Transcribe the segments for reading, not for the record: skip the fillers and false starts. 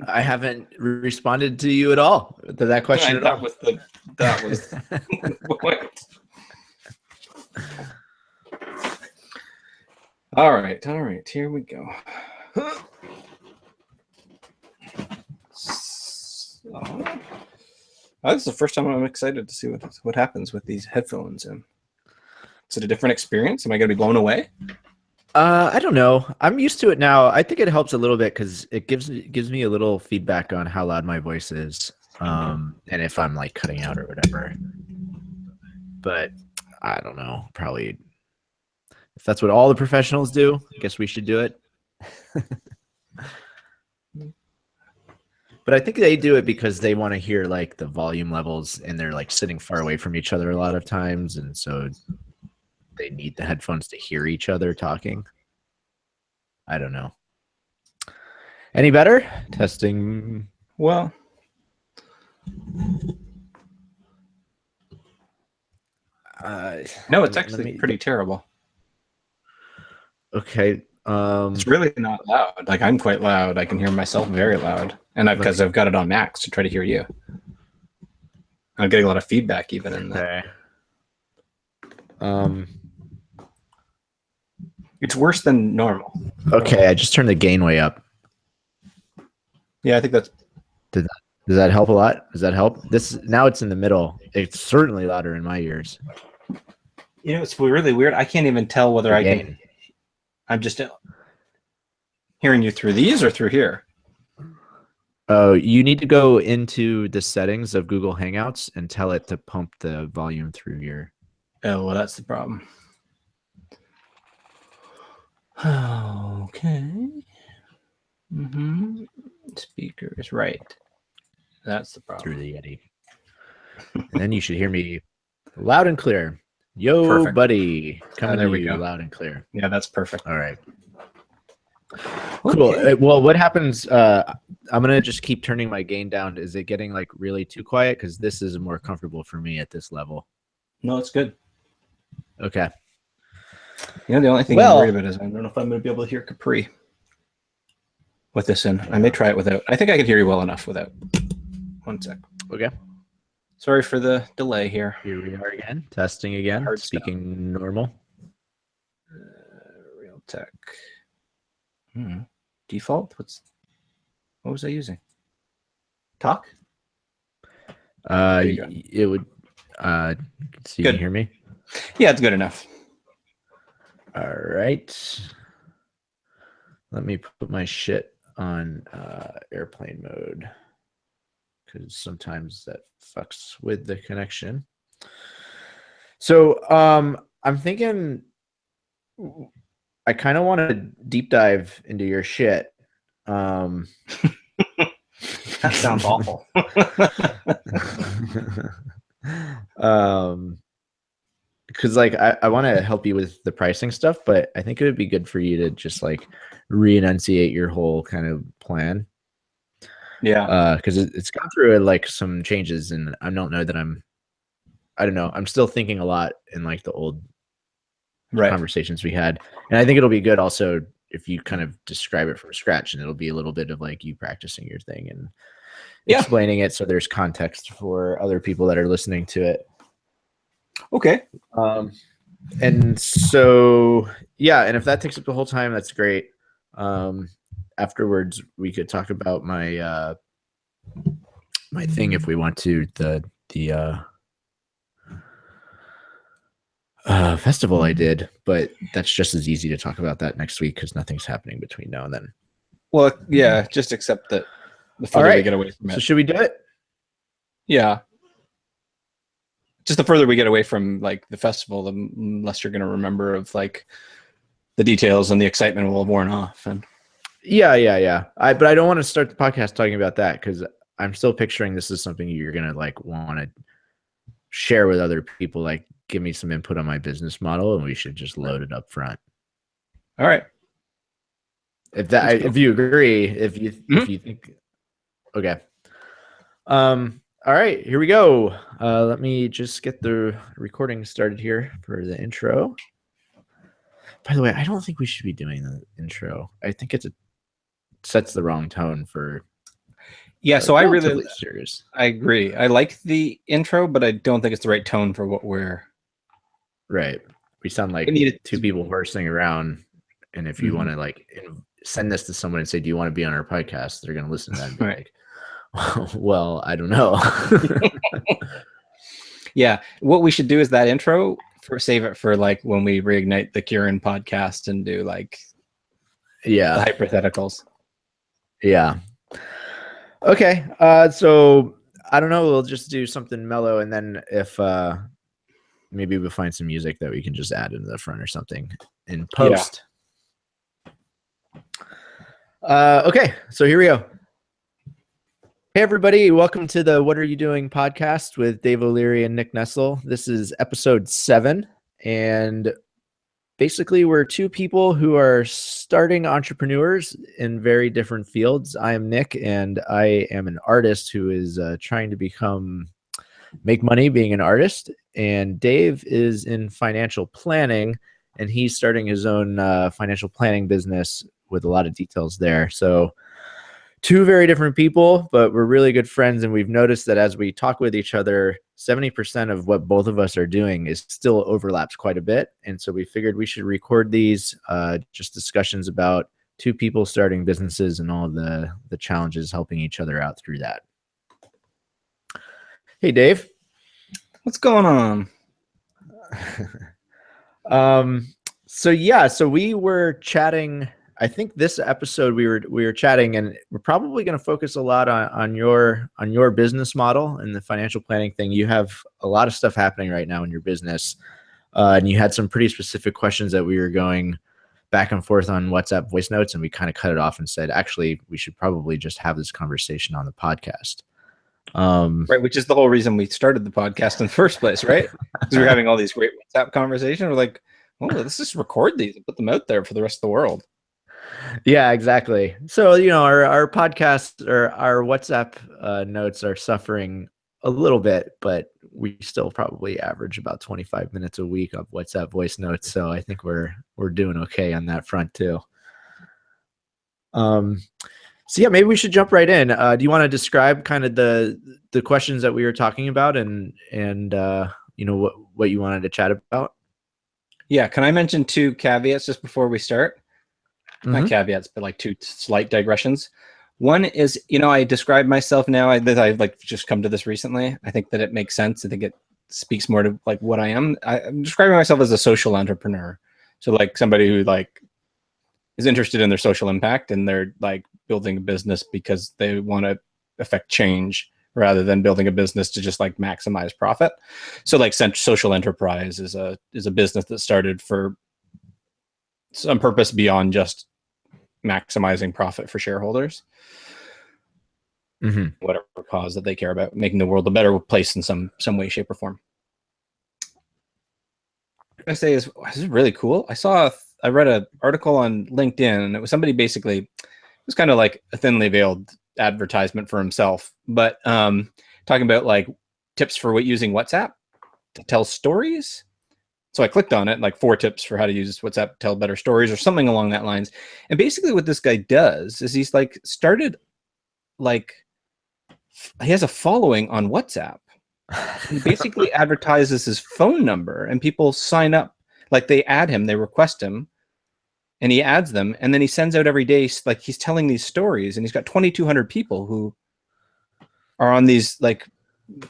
I haven't responded to you at all, to that question at all. That was the point. All right, here we go. This is the first time I'm excited to see what happens with these headphones. And is it a different experience? Am I going to be blown away? I don't know. I'm used to it now. I think it helps a little bit because it gives me a little feedback on how loud my voice is, and if I'm like cutting out or whatever. But I don't know. Probably if that's what all the professionals do, I guess we should do it. But I think they do it because they want to hear like the volume levels, and they're like sitting far away from each other a lot of times, and so they need the headphones to hear each other talking. I don't know. Any better? Testing. Well, no, it's actually pretty terrible. Okay. It's really not loud. Like, I'm quite loud. I can hear myself very loud, and because I've got it on max to try to hear you. I'm getting a lot of feedback even in that. Okay. It's worse than normal. Okay, I just turned the gain way up. Yeah, I think that's. Does that help a lot? Does that help? Now it's in the middle. It's certainly louder in my ears. You know, it's really weird. I can't even tell whether I can. I'm just hearing you through these or through here. Oh, you need to go into the settings of Google Hangouts and tell it to pump the volume through your. Oh, well, that's the problem. Okay. Speakers, right. That's the problem. Through the Yeti. And then you should hear me loud and clear. Yo, Perfect. Buddy. Coming there to we you go. loud and clear. Yeah, that's perfect. All right. Cool. Okay. Well, what happens, I'm going to just keep turning my gain down. Is it getting like really too quiet? Because this is more comfortable for me at this level. No, it's good. Okay. You know, the only thing I'm worried about is I don't know if I'm going to be able to hear Capri with this in. I may try it without. I think I can hear you well enough without. One sec. Okay. Sorry for the delay here. Here we are again. Testing again. Hard speaking stuff. Normal. Realtek. Default? What was I using? Talk? It would. So you can hear me? Yeah, it's good enough. All right. Let me put my shit on airplane mode, because sometimes that fucks with the connection. So I'm thinking I kind of want to deep dive into your shit. That sounds awful. Because like I want to help you with the pricing stuff, but I think it would be good for you to just like re-enunciate your whole kind of plan. Yeah. Because it's gone through like some changes, and I don't know that I don't know. I'm still thinking a lot in like the old conversations we had, and I think it'll be good also if you kind of describe it from scratch, and it'll be a little bit of like you practicing your thing and explaining it so there's context for other people that are listening to it. Okay. And so yeah, and if that takes up the whole time, that's great. Afterwards we could talk about my my thing if we want to, the festival I did, but that's just as easy to talk about that next week because nothing's happening between now and then. Well, yeah, just accept that the further we get away from it. So should we do it? Yeah. Just the further we get away from like the festival, the less you're going to remember of like the details, and the excitement will have worn off. And yeah. But I don't want to start the podcast talking about that because I'm still picturing this is something you're going to like want to share with other people. Like, give me some input on my business model, and we should just load it up front. All right. If you agree, if you think, okay. All right, here we go. Let me just get the recording started here for the intro. By the way, I don't think we should be doing the intro. I think it sets the wrong tone for Yeah, so I really, relatively serious. I agree. I like the intro, but I don't think it's the right tone for what we're. Right. We sound like We need it two to- people horsing around. And if you Mhm. want to like send this to someone and say, "Do you want to be on our podcast?" They're going to listen to that and be Right. like, "Well, I don't know." Yeah, what we should do is that intro for save it for like when we reignite the Kieran podcast and do like the Yeah. hypotheticals. Yeah. Okay. So I don't know. We'll just do something mellow, and then if maybe we'll find some music that we can just add into the front or something in post. Okay. So here we go. Hey, everybody. Welcome to the What Are You Doing podcast with Dave O'Leary and Nick Nessel. This is episode 7. And basically, we're two people who are starting entrepreneurs in very different fields. I am Nick, and I am an artist who is trying to make money being an artist. And Dave is in financial planning, and he's starting his own financial planning business with a lot of details there. So two very different people, but we're really good friends. And we've noticed that as we talk with each other, 70% of what both of us are doing is still overlaps quite a bit. And so we figured we should record these just discussions about two people starting businesses and all of the challenges helping each other out through that. Hey, Dave. What's going on? So we were chatting. I think this episode we were chatting, and we're probably going to focus a lot on your business model and the financial planning thing. You have a lot of stuff happening right now in your business, and you had some pretty specific questions that we were going back and forth on WhatsApp voice notes, and we kind of cut it off and said, actually, we should probably just have this conversation on the podcast. Right, which is the whole reason we started the podcast in the first place, right? Because we're having all these great WhatsApp conversations. We're like, well, let's just record these and put them out there for the rest of the world. Yeah, exactly. So, our podcast or our WhatsApp notes are suffering a little bit, but we still probably average about 25 minutes a week of WhatsApp voice notes. So I think we're doing okay on that front too. So yeah, maybe we should jump right in. Do you want to describe kind of the questions that we were talking about and what you wanted to chat about? Yeah, can I mention 2 caveats just before we start? Not caveats, but like 2 slight digressions. One is, I describe myself now. I've like just come to this recently. I think that it makes sense. I think it speaks more to like what I am. I'm describing myself as a social entrepreneur. So like somebody who like is interested in their social impact and they're like building a business because they want to affect change rather than building a business to just like maximize profit. So like social enterprise is a business that started for some purpose beyond just maximizing profit for shareholders. Whatever cause that they care about, making the world a better place in some way, shape, or form. I say is this is really cool. I read an article on LinkedIn, and it was somebody basically, it was kind of like a thinly veiled advertisement for himself, but talking about like tips for using WhatsApp to tell stories. So I clicked on it, like 4 tips for how to use WhatsApp to tell better stories or something along that lines. And basically what this guy does is he's like started like, he has a following on WhatsApp. He basically advertises his phone number and people sign up, like they add him, they request him and he adds them. And then he sends out every day, like he's telling these stories and he's got 2,200 people who are on these like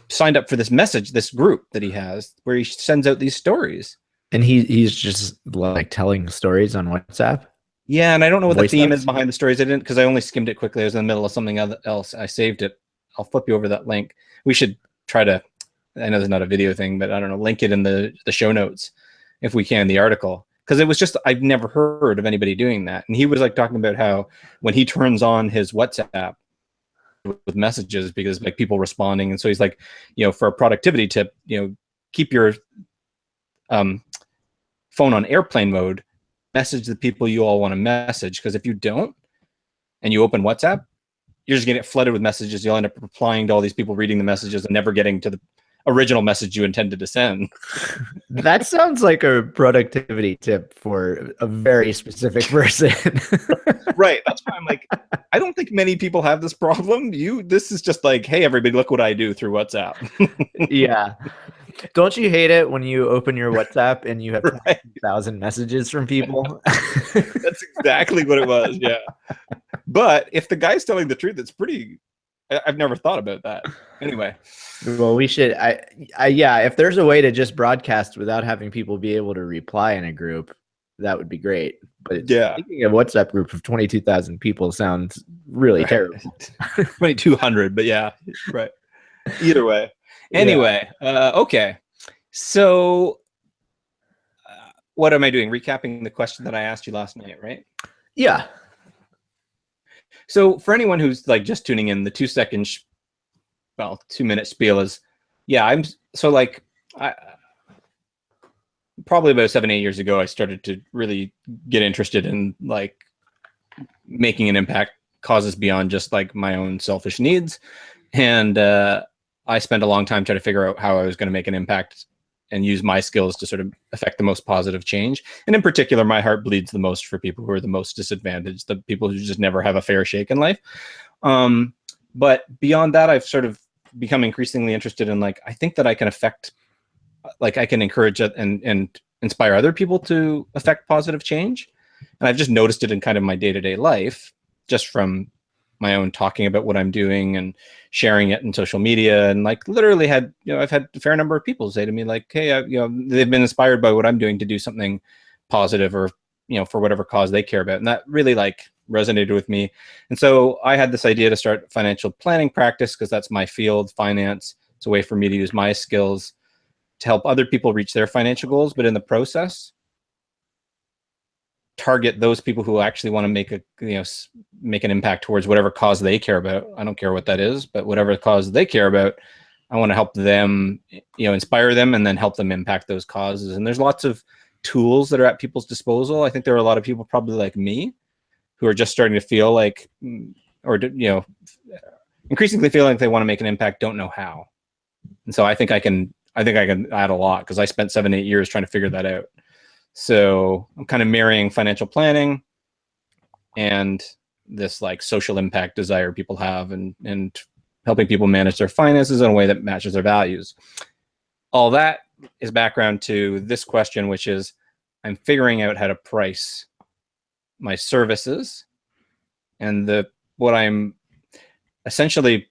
signed up for this message, this group that he has where he sends out these stories. And he's just like telling stories on WhatsApp. Yeah, and I don't know what the theme notes? is behind the stories. I didn't, because I only skimmed it quickly. I was in the middle of something else. I saved it. I'll flip you over that link. We should try to, I know there's not a video thing, but I don't know, link it in the show notes if we can, the article. Because it was just, I've never heard of anybody doing that. And he was like talking about how when he turns on his WhatsApp with messages, because like people responding. And so he's like, for a productivity tip, keep your phone on airplane mode, message the people you all want to message. Because if you don't, and you open WhatsApp, you're just going to get flooded with messages. You'll end up replying to all these people, reading the messages and never getting to original message you intended to send. That sounds like a productivity tip for a very specific person. Right. That's why I'm like, I don't think many people have this problem. This is just like, hey, everybody, look what I do through WhatsApp. Yeah. Don't you hate it when you open your WhatsApp and you have Right. 20,000 messages from people? That's exactly what it was. Yeah. But if the guy's telling the truth, it's pretty. I've never thought about that. Anyway. Well, we should. Yeah. If there's a way to just broadcast without having people be able to reply in a group, that would be great. But yeah, speaking of WhatsApp group of 22,000 people sounds really terrible. 2,200, but yeah, right. Either way. Anyway, okay. So, what am I doing? Recapping the question that I asked you last night, right? Yeah. So, for anyone who's like just tuning in, the 2-minute spiel is, I'm so like I probably about 7-8 years ago, I started to really get interested in like making an impact, causes beyond just like my own selfish needs, and I spent a long time trying to figure out how I was going to make an impact and use my skills to sort of affect the most positive change. And in particular, my heart bleeds the most for people who are the most disadvantaged, the people who just never have a fair shake in life. But beyond that, I've sort of become increasingly interested in like, I think that I can affect, like I can encourage and inspire other people to affect positive change. And I've just noticed it in kind of my day-to-day life, just from my own talking about what I'm doing and sharing it in social media, and like literally I've had a fair number of people say to me like, hey, they've been inspired by what I'm doing to do something positive, or for whatever cause they care about, and that really like resonated with me. And so I had this idea to start financial planning practice, because that's my field, finance. It's a way for me to use my skills to help other people reach their financial goals, but in the process target those people who actually want to make an impact towards whatever cause they care about. I don't care what that is, but whatever cause they care about, I want to help them, inspire them, and then help them impact those causes. And there's lots of tools that are at people's disposal. I think there are a lot of people probably like me who are just starting to feel like, or increasingly feel like they want to make an impact, don't know how. And so I think I can add a lot, because I spent 7-8 years trying to figure that out. So I'm kind of marrying financial planning and this like social impact desire people have, and helping people manage their finances in a way that matches their values. All that is background to this question, which is I'm figuring out how to price my services, and what I'm essentially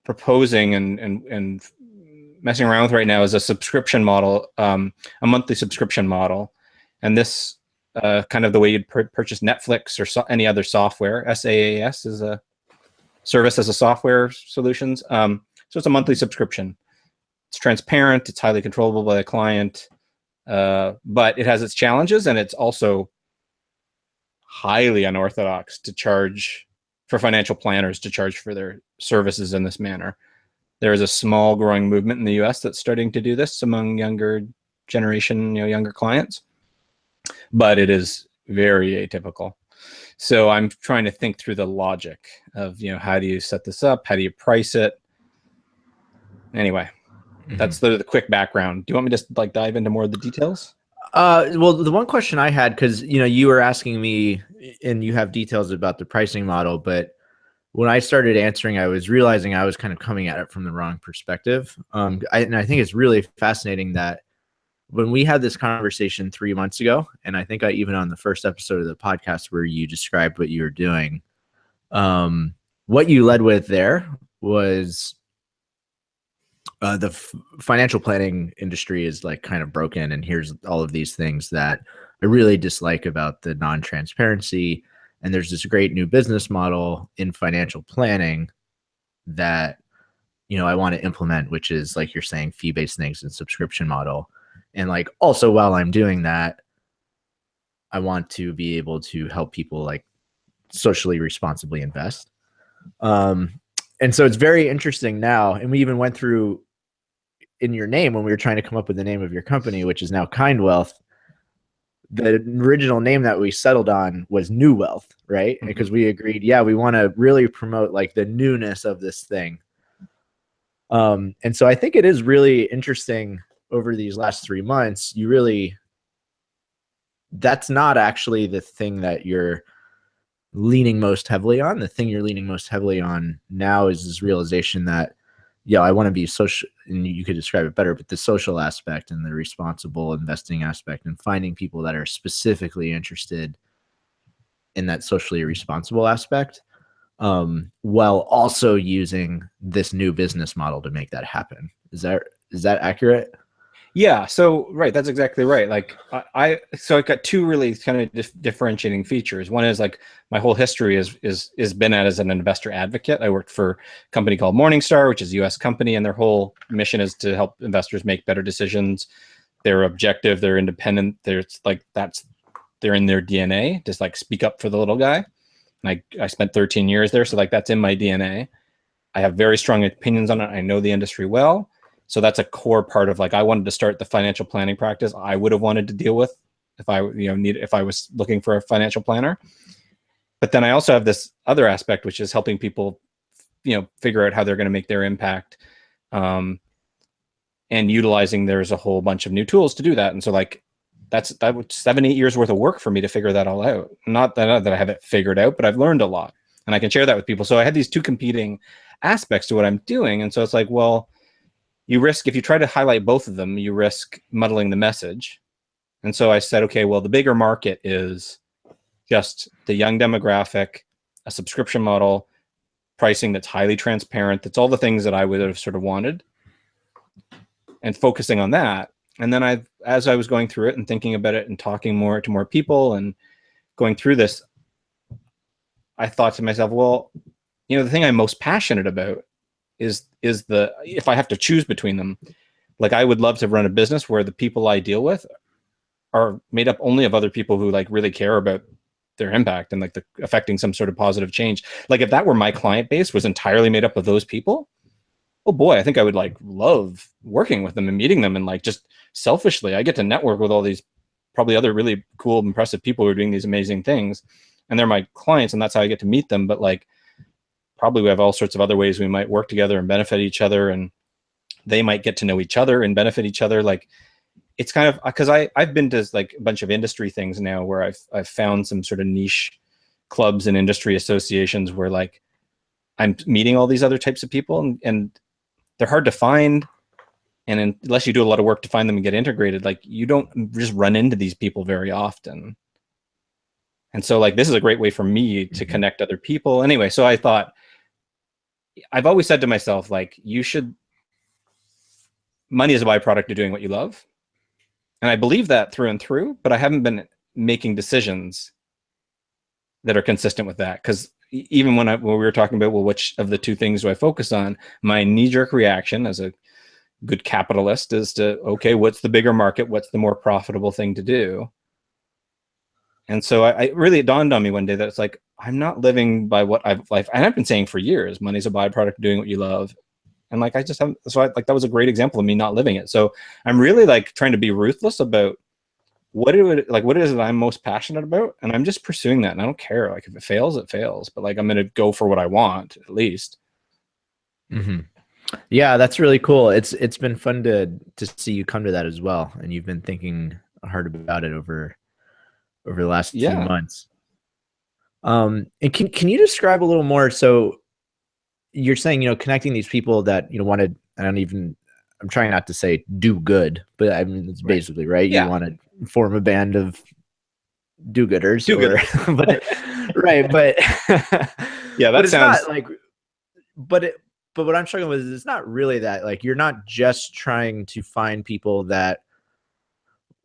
proposing and messing around with right now is a subscription model, a monthly subscription model. And this kind of the way you'd purchase Netflix or any other software. SaaS is a service as a software solutions. So it's a monthly subscription. It's transparent. It's highly controllable by the client, but it has its challenges, and it's also highly unorthodox to charge for financial planners to charge for their services in this manner. There is a small growing movement in the US that's starting to do this among younger generation, younger clients, but it is very atypical. So I'm trying to think through the logic of, how do you set this up? How do you price it? Anyway, that's the quick background. Do you want me to just like dive into more of the details? Well, the one question I had, because, you were asking me and you have details about the pricing model, but when I started answering, I was realizing I was kind of coming at it from the wrong perspective. And I think it's really fascinating that when we had this conversation 3 months ago, and I think even on the first episode of the podcast where you described what you were doing, what you led with there was the financial planning industry is like kind of broken. And here's all of these things that I really dislike about the non-transparency. And there's this great new business model in financial planning that, I want to implement, which is like you're saying, fee-based things and subscription model. And like, also while I'm doing that, I want to be able to help people like socially responsibly invest. And so it's very interesting now. And we even went through in your name when we were trying to come up with the name of your company, which is now Kind Wealth. The original name that we settled on was New Wealth, right? Mm-hmm. Because we agreed, we want to really promote like the newness of this thing. And so I think it is really interesting over these last 3 months. That's not actually the thing that you're leaning most heavily on. The thing you're leaning most heavily on now is this realization that, yeah, I want to be social, and you could describe it better, but the social aspect and the responsible investing aspect, and finding people that are specifically interested in that socially responsible aspect, while also using this new business model to make that happen. Is that accurate? Yeah, so right, that's exactly right. Like so I've got two really kind of differentiating features. One is like my whole history is been as an investor advocate. I worked for a company called Morningstar, which is a US company, and their whole mission is to help investors make better decisions. They're objective, they're independent, they're in their DNA, just like speak up for the little guy. And I spent 13 years there, so like that's in my DNA. I have very strong opinions on it. I know the industry well. So that's a core part of like, I wanted to start the financial planning practice I would have wanted to deal with if I, if I was looking for a financial planner. But then I also have this other aspect, which is helping people, figure out how they're going to make their impact, and utilizing, there's a whole bunch of new tools to do that. And so like, that was 7-8 years worth of work for me to figure that all out. Not that I have it figured out, but I've learned a lot and I can share that with people. So I had these two competing aspects to what I'm doing. And so it's like, well, you risk, if you try to highlight both of them, you risk muddling the message. And so I said, okay, well, the bigger market is just the young demographic, a subscription model, pricing that's highly transparent. That's all the things that I would have sort of wanted, and focusing on that. And then as I was going through it and thinking about it and talking more to more people and going through this, I thought to myself, well, the thing I'm most passionate about is if I have to choose between them, like I would love to run a business where the people I deal with are made up only of other people who like really care about their impact and like affecting some sort of positive change. Like if that were my client base was entirely made up of those people, oh boy, I think I would like love working with them and meeting them. And like, just selfishly, I get to network with all these probably other really cool, impressive people who are doing these amazing things, and they're my clients, and that's how I get to meet them. But like, probably we have all sorts of other ways we might work together and benefit each other, and they might get to know each other and benefit each other. Like, it's kind of, because I've been to like a bunch of industry things now where I've found some sort of niche clubs and industry associations where like I'm meeting all these other types of people, and they're hard to find. And unless you do a lot of work to find them and get integrated, like you don't just run into these people very often. And so like, this is a great way for me to connect other people. Anyway, so I thought, I've always said to myself, like, money is a byproduct of doing what you love. And I believe that through and through, but I haven't been making decisions that are consistent with that. Because even when we were talking about, well, which of the two things do I focus on? My knee-jerk reaction as a good capitalist is to, okay, what's the bigger market? What's the more profitable thing to do? And so I really, it dawned on me one day that it's like, I'm not living by what and I've been saying for years, money's a byproduct of doing what you love. And like, I just haven't, like, that was a great example of me not living it. So I'm really like trying to be ruthless about what is it that I'm most passionate about. And I'm just pursuing that. And I don't care. Like if it fails, it fails, but like, I'm going to go for what I want at least. Mm-hmm. Yeah, that's really cool. It's been fun to see you come to that as well. And you've been thinking hard about it over the last few months. And can you describe a little more? So you're saying, connecting these people that, wanted, I'm trying not to say do good, but I mean, it's basically right. Yeah. You want to form a band of do-gooders, but right. But yeah, that but sounds not like, but what I'm struggling with is it's not really that, like, you're not just trying to find people that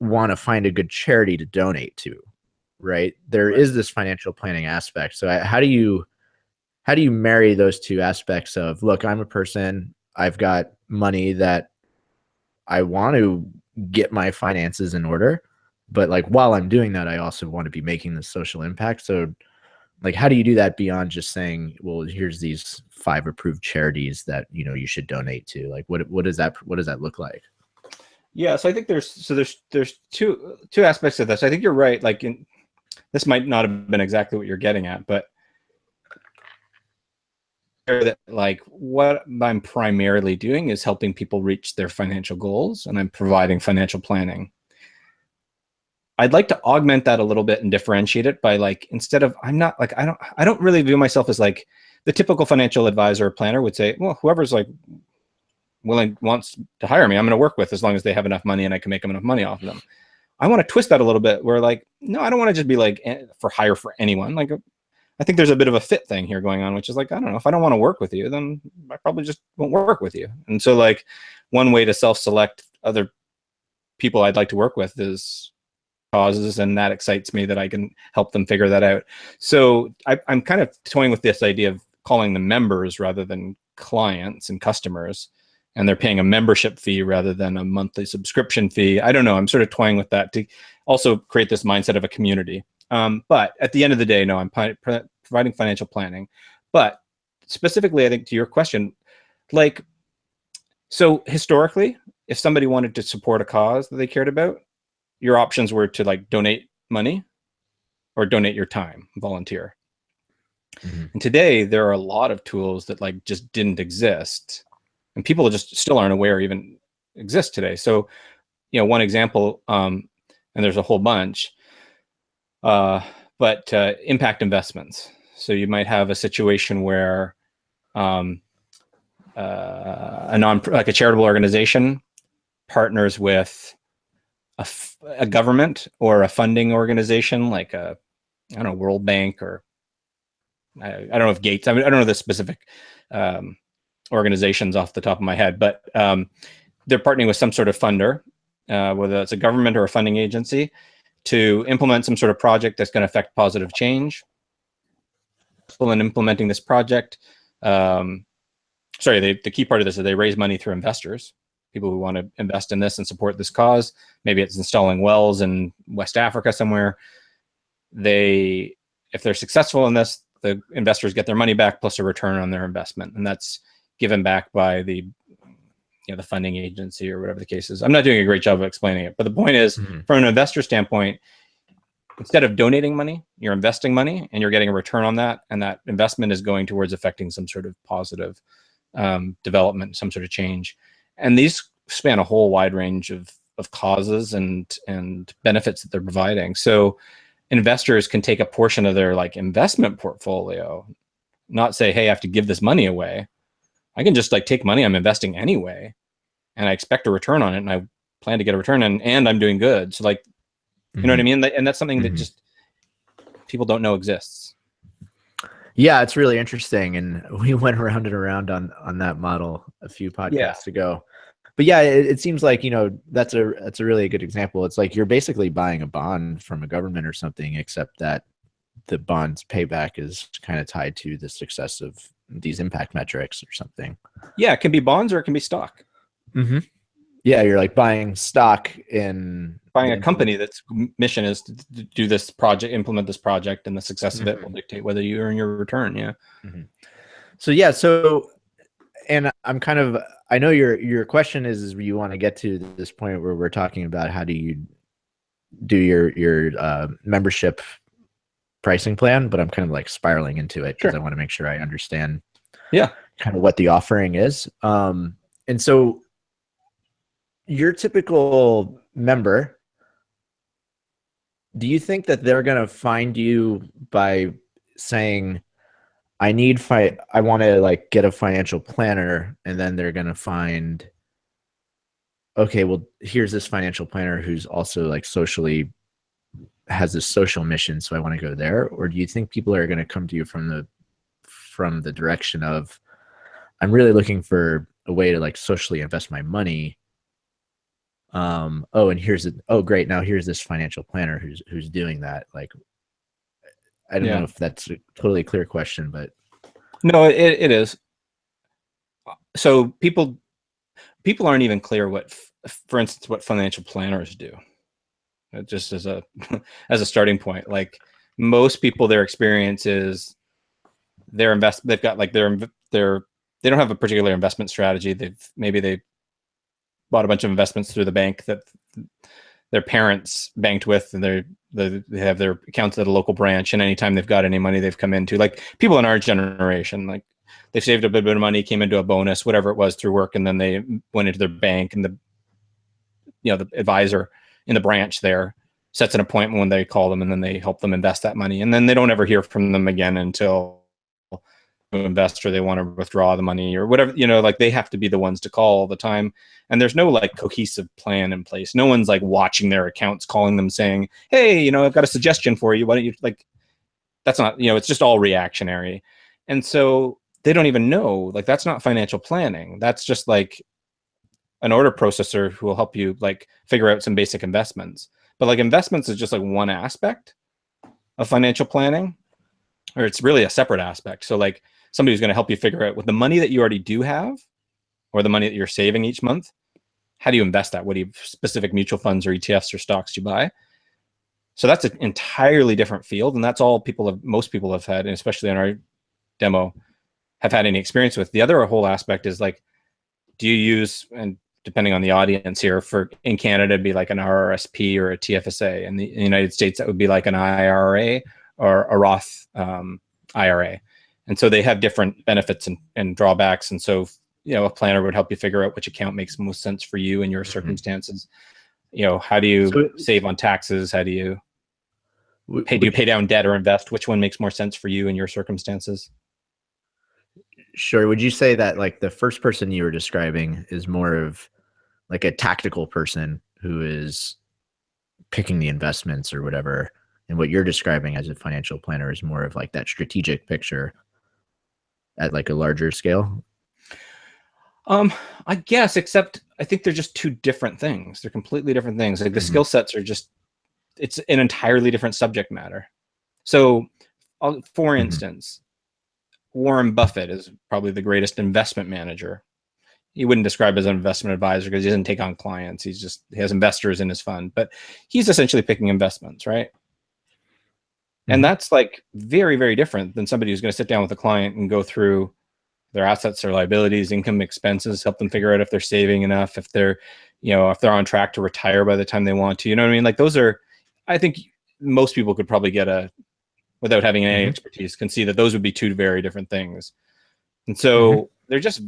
want to find a good charity to donate to, right? There is this financial planning aspect. So how do you marry those two aspects of, look, I'm a person, I've got money that I want to get my finances in order, but like while I'm doing that, I also want to be making the social impact. So like, how do you do that beyond just saying, well, here's these 5 approved charities that, you should donate to? Like, what does that look like? Yeah. So I think there's two aspects of this. I think you're right. Like this might not have been exactly what you're getting at, but that like what I'm primarily doing is helping people reach their financial goals, and I'm providing financial planning. I'd like to augment that a little bit and differentiate it by like, instead of, I'm not like, I don't really view myself as like the typical financial advisor or planner would say, well, whoever's like wants to hire me, I'm going to work with, as long as they have enough money and I can make them enough money off of them. I want to twist that a little bit where like, no, I don't want to just be like for hire for anyone. Like, I think there's a bit of a fit thing here going on, which is like, I don't know, if I don't want to work with you, then I probably just won't work with you. And so like one way to self-select other people I'd like to work with is causes, and that excites me that I can help them figure that out. So I'm kind of toying with this idea of calling them members rather than clients and customers, and they're paying a membership fee rather than a monthly subscription fee. I don't know. I'm sort of toying with that to also create this mindset of a community. But at the end of the day, no, I'm providing financial planning. But specifically, I think to your question, like, so historically, if somebody wanted to support a cause that they cared about, your options were to like donate money or donate your time, volunteer. Mm-hmm. And today there are a lot of tools that like just didn't exist, and people just still aren't aware even exist today. So, you know, one example, and there's a whole bunch, but impact investments. So you might have a situation where like a charitable organization partners with a government or a funding organization, like I don't know, World Bank, or I don't know if Gates, I don't know the specific organizations off the top of my head, but they're partnering with some sort of funder, whether it's a government or a funding agency, to implement some sort of project that's going to affect positive change. In implementing this project, the key part of this is they raise money through investors, people who want to invest in this and support this cause. Maybe it's installing wells in West Africa somewhere. If they're successful in this, the investors get their money back plus a return on their investment, and that's given back by the funding agency or whatever the case is. I'm not doing a great job of explaining it, but the point is, from an investor standpoint, instead of donating money, you're investing money and you're getting a return on that, and that investment is going towards affecting some sort of positive development, some sort of change. And these span a whole wide range of causes and benefits that they're providing. So investors can take a portion of their like investment portfolio, not say, hey, I have to give this money away. I can just like take money I'm investing anyway, and I expect a return on it, and I plan to get a return, and I'm doing good. So like, you know what I mean? And that's something that just people don't know exists. Yeah, it's really interesting, and we went around and around on that model a few podcasts ago. But yeah, it seems like, that's a really good example. It's like you're basically buying a bond from a government or something, except that the bond's payback is kind of tied to the success of these impact metrics or something. Yeah, it can be bonds or it can be stock. Mm-hmm. Yeah, you're like buying stock in buying a company that's mission is to do this project, implement this project, and the success of it will dictate whether you earn your return. Yeah. Mm-hmm. And I know your question is you want to get to this point where we're talking about how do you do your membership pricing plan, but I'm kind of like spiraling into it because I want to make sure I understand kind of what the offering is. And so your typical member, do you think that they're going to find you by saying, I want to like get a financial planner, and then they're going to find, okay, well, here's this financial planner who's also like has this social mission, so I want to go there? Or do you think people are going to come to you from the direction of, I'm really looking for a way to like socially invest my money? Great, now here's this financial planner who's doing that. Like, I don't know if that's a totally clear question, but no, it is. So people aren't even clear for instance, what financial planners do. Just as a starting point, like most people, their experience is they've got like they don't have a particular investment strategy. They bought a bunch of investments through the bank that their parents banked with, and they have their accounts at a local branch, and anytime they've got any money, they've come into, like people in our generation, like they saved a bit of money, came into a bonus, whatever it was through work, and then they went into their bank, and the advisor in the branch there sets an appointment when they call them, and then they help them invest that money, and then they don't ever hear from them again until investor they want to withdraw the money or whatever, like they have to be the ones to call all the time, and there's no like cohesive plan in place. No one's like watching their accounts, calling them saying, hey, I've got a suggestion for you, why don't you, like, that's not, it's just all reactionary. And so they don't even know, like, that's not financial planning. That's just like an order processor who will help you like figure out some basic investments. But like investments is just like one aspect of financial planning, or it's really a separate aspect. So like somebody who's going to help you figure out with the money that you already do have, or the money that you're saving each month, how do you invest that? What do you, specific mutual funds or ETFs or stocks do you buy? So that's an entirely different field. And that's all most people have had, and especially in our demo, have had any experience with. The other whole aspect is like, do you use, and depending on the audience here, for in Canada, it'd be like an RRSP or a TFSA. In the United States, that would be like an IRA or a Roth IRA. And so they have different benefits and drawbacks. And so, a planner would help you figure out which account makes most sense for you and your circumstances. How do you save on taxes? How do you pay down debt or invest? Which one makes more sense for you and your circumstances? Sure. Would you say that like the first person you were describing is more of like a tactical person who is picking the investments or whatever, and what you're describing as a financial planner is more of like that strategic picture at like a larger scale? I guess, except I think they're just two different things. They're completely different things. Like the skill sets are just, it's an entirely different subject matter. So for instance, Warren Buffett is probably the greatest investment manager. He wouldn't describe as an investment advisor because he doesn't take on clients. He has investors in his fund, but he's essentially picking investments, right? And that's like very, very different than somebody who's going to sit down with a client and go through their assets, their liabilities, income, expenses, help them figure out if they're saving enough, if they're, if they're on track to retire by the time they want to, you know what I mean? Like those are, I think most people could probably get without having any expertise, can see that those would be two very different things. And so they're just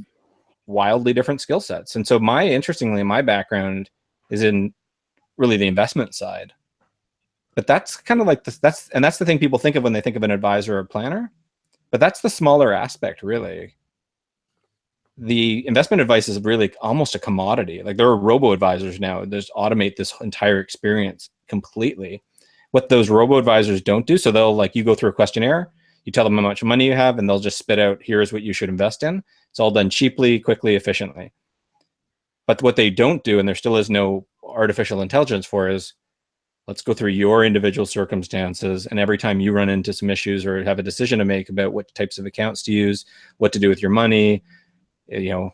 wildly different skill sets. And so interestingly, my background is in really the investment side. But that's kind of like that's the thing people think of when they think of an advisor or planner. But that's the smaller aspect, really. The investment advice is really almost a commodity. Like there are robo-advisors now that just automate this entire experience completely. What those robo-advisors don't do, so they'll like, you go through a questionnaire, you tell them how much money you have, and they'll just spit out, here's what you should invest in. It's all done cheaply, quickly, efficiently. But what they don't do, and there still is no artificial intelligence for, is let's go through your individual circumstances. And every time you run into some issues or have a decision to make about what types of accounts to use, what to do with your money, do you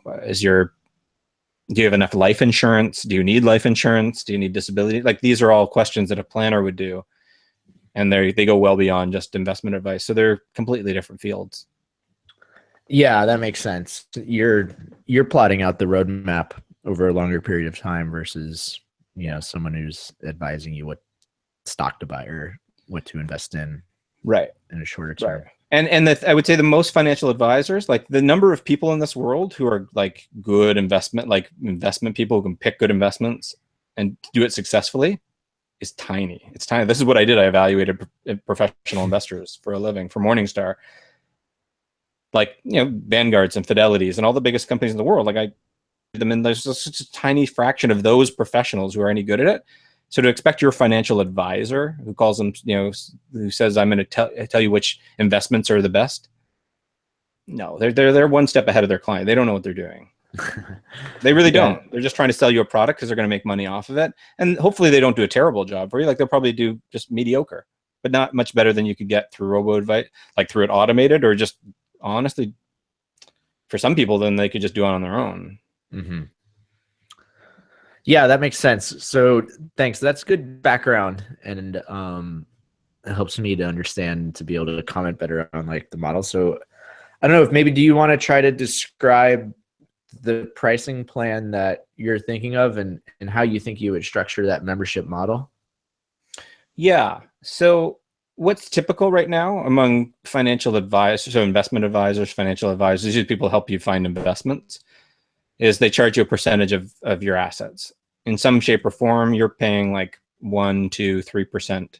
have enough life insurance? Do you need life insurance? Do you need disability? Like these are all questions that a planner would do. And they go well beyond just investment advice. So they're completely different fields. Yeah, that makes sense. You're plotting out the roadmap over a longer period of time versus, someone who's advising you what stock to buy or what to invest in. Right. In a shorter term. Right. And I would say the most financial advisors, like the number of people in this world who are like good investment people who can pick good investments and do it successfully is tiny. It's tiny. This is what I did. I evaluated professional investors for a living for Morningstar. Like, Vanguards and Fidelities and all the biggest companies in the world. Like I did them, and there's just such a tiny fraction of those professionals who are any good at it. So to expect your financial advisor who calls them, who says, I'm going to tell you which investments are the best. No, they're one step ahead of their client. They don't know what they're doing. They really don't. They're just trying to sell you a product because they're going to make money off of it. And hopefully they don't do a terrible job for you. Like they'll probably do just mediocre, but not much better than you could get through robo-advice, like through it automated, or just honestly, for some people, then they could just do it on their own. Yeah, that makes sense. So thanks. That's good background, and it helps me to understand, to be able to comment better on like the model. So I don't know if maybe, do you want to try to describe the pricing plan that you're thinking of and how you think you would structure that membership model? Yeah. So what's typical right now among financial advisors, so investment advisors, financial advisors, these are people who help you find investments, is they charge you a percentage of your assets. In some shape or form, you're paying like 1, 2, 3%.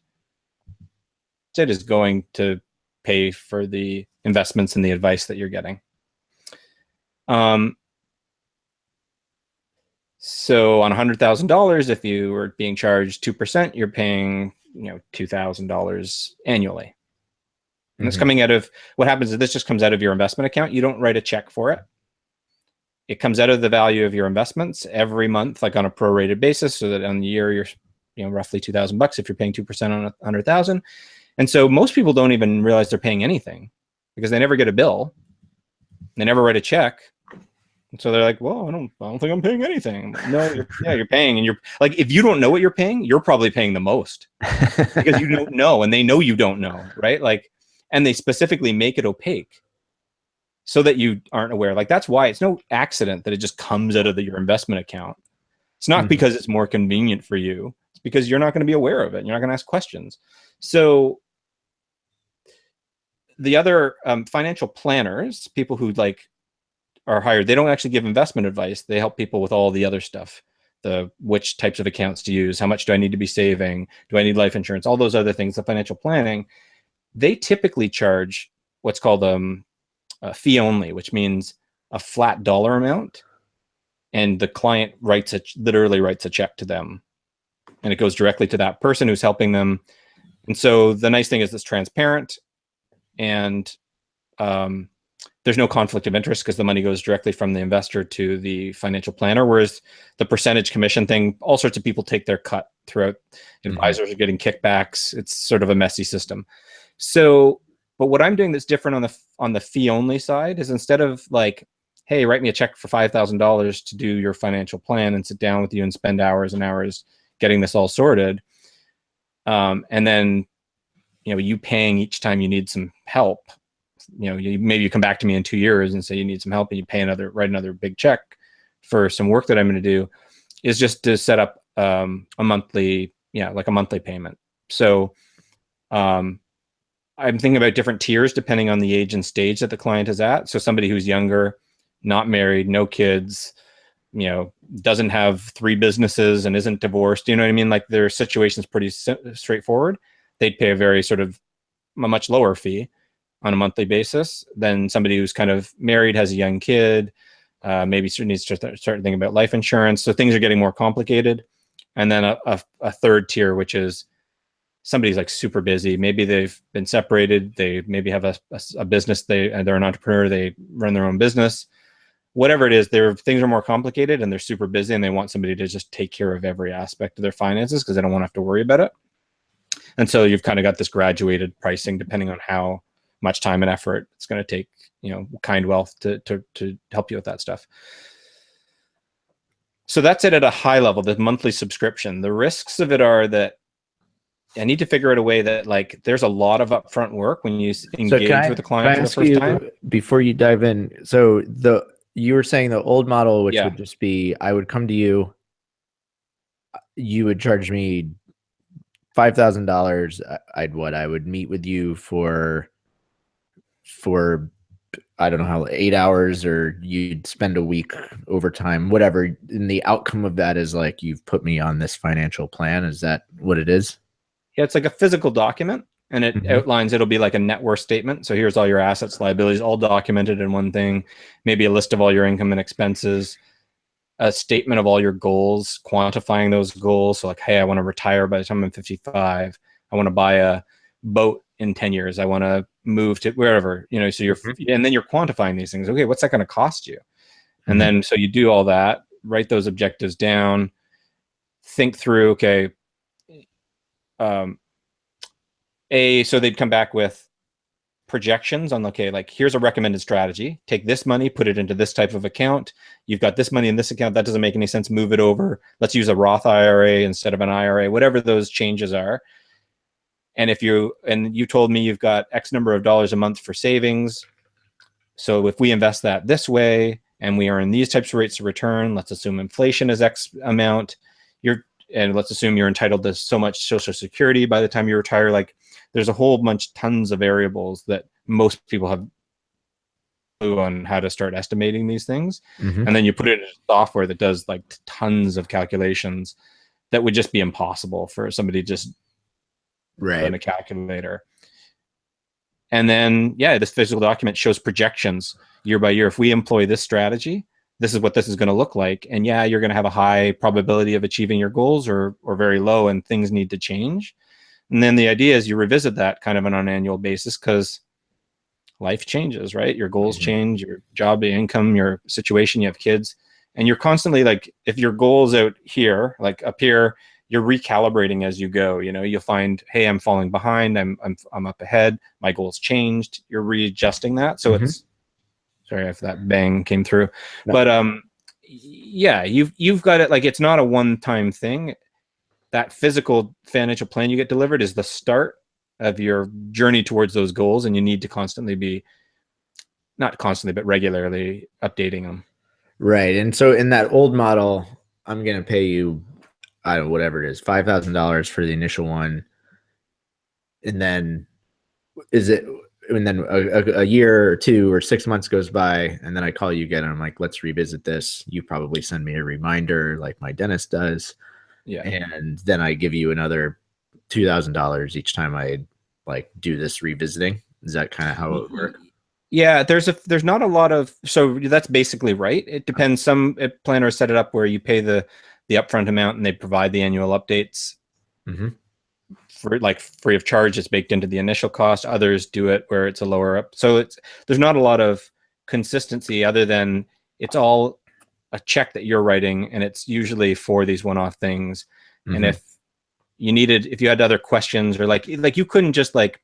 It is going to pay for the investments and the advice that you're getting. So on $100,000, if you were being charged 2%, you're paying, $2,000 annually. And it's coming out of, what happens is this just comes out of your investment account. You don't write a check for it. It comes out of the value of your investments every month, like on a prorated basis, so that on the year you're, roughly $2,000 if you're paying 2% on 100,000. And so most people don't even realize they're paying anything because they never get a bill. They never write a check. And so they're like, well, I don't think I'm paying anything. No, you're paying. And you're like, if you don't know what you're paying, you're probably paying the most because you don't know, and they know you don't know, right? Like, and they specifically make it opaque so that you aren't aware. Like, that's why it's no accident that it just comes out of your investment account. It's not because it's more convenient for you. It's because you're not going to be aware of it. You're not going to ask questions. So the other financial planners, people who are hired, they don't actually give investment advice. They help people with all the other stuff, which types of accounts to use, how much do I need to be saving, do I need life insurance, all those other things. The financial planning, they typically charge what's called a fee only, which means a flat dollar amount, and the client literally writes a check to them, and it goes directly to that person who's helping them. And so the nice thing is it's transparent, and there's no conflict of interest because the money goes directly from the investor to the financial planner. Whereas the percentage commission thing, all sorts of people take their cut throughout. Advisors are getting kickbacks. It's sort of a messy system. So, but what I'm doing that's different on the fee only side is, instead of like, hey, write me a check for $5,000 to do your financial plan and sit down with you and spend hours and hours getting this all sorted, and then you paying each time you need some help. Maybe you come back to me in 2 years and say you need some help, and you write another big check for some work that I'm going to do, is just to set up a monthly payment. So I'm thinking about different tiers depending on the age and stage that the client is at. So somebody who's younger, not married, no kids, doesn't have 3 businesses and isn't divorced, you know what I mean? Like, their situation's pretty straightforward. They'd pay a much lower fee on a monthly basis than somebody who's kind of married, has a young kid, maybe needs to start thinking about life insurance. So things are getting more complicated. And then a third tier, which is somebody's like super busy. Maybe they've been separated. They maybe have a business. They're an entrepreneur. They run their own business. Whatever it is, things are more complicated and they're super busy, and they want somebody to just take care of every aspect of their finances because they don't want to have to worry about it. And so you've kind of got this graduated pricing depending on how much time and effort it's going to take, Kind Wealth to help you with that stuff. So that's it at a high level, the monthly subscription. The risks of it are that I need to figure out a way that, like, there's a lot of upfront work when you engage with the client for the first time. Before you dive in, so you were saying the old model, which would just be, I would come to you, you would charge me $5,000. I would meet with you for I don't know how, 8 hours, or you'd spend a week overtime, whatever. And the outcome of that is like, you've put me on this financial plan. Is that what it is? Yeah, it's like a physical document, and it outlines, it'll be like a net worth statement. So here's all your assets, liabilities, all documented in one thing, maybe a list of all your income and expenses, a statement of all your goals, quantifying those goals. So like, hey, I want to retire by the time I'm 55. I want to buy a boat in 10 years. I want to move to wherever, so and then you're quantifying these things. Okay, what's that going to cost you? And then, so you do all that, write those objectives down, think through, okay, so they'd come back with projections on, okay, like, here's a recommended strategy. Take this money, put it into this type of account. You've got this money in this account. That doesn't make any sense. Move it over. Let's use a Roth IRA instead of an IRA, whatever those changes are. And you told me you've got X number of dollars a month for savings. So if we invest that this way and we earn these types of rates of return, let's assume inflation is X amount, and let's assume you're entitled to so much Social Security by the time you retire. Like, there's a whole bunch, tons of variables that most people have clue on how to start estimating these things. Mm-hmm. And then you put it in software that does like tons of calculations that would just be impossible for somebody to just run a calculator. And then, yeah, this physical document shows projections year by year. If we employ this strategy, this is what this is going to look like. And yeah, you're going to have a high probability of achieving your goals or very low, and things need to change. And then the idea is you revisit that kind of on an annual basis, because life changes, right? Your goals change, your job, your income, your situation, you have kids, and you're constantly like, if your goal's out here, like up here, you're recalibrating as you go. You know, you'll find, hey, I'm falling behind, I'm up ahead, my goals changed, you're readjusting that. So it's, sorry if that bang came through. No. But yeah, you've got it, like, it's not a one-time thing. That physical financial plan you get delivered is the start of your journey towards those goals, and you need to constantly be, not constantly, but regularly updating them. Right. And so in that old model, I'm going to pay you, I don't know, whatever it is, $5,000 for the initial one. And then and then a year or 2 or 6 months goes by, and then I call you again and I'm like, let's revisit this. You probably send me a reminder like my dentist does. Yeah. And then I give you another $2,000 each time I like do this revisiting. Is that kind of how it would work? Yeah, there's not a lot of, so that's basically right. It depends. Some planners set it up where you pay the upfront amount and they provide the annual updates for like free of charge. It's baked into the initial cost. Others do it where it's a lower up. So there's not a lot of consistency other than it's all a check that you're writing, and it's usually for these one-off things. And if you had other questions, or like you couldn't just like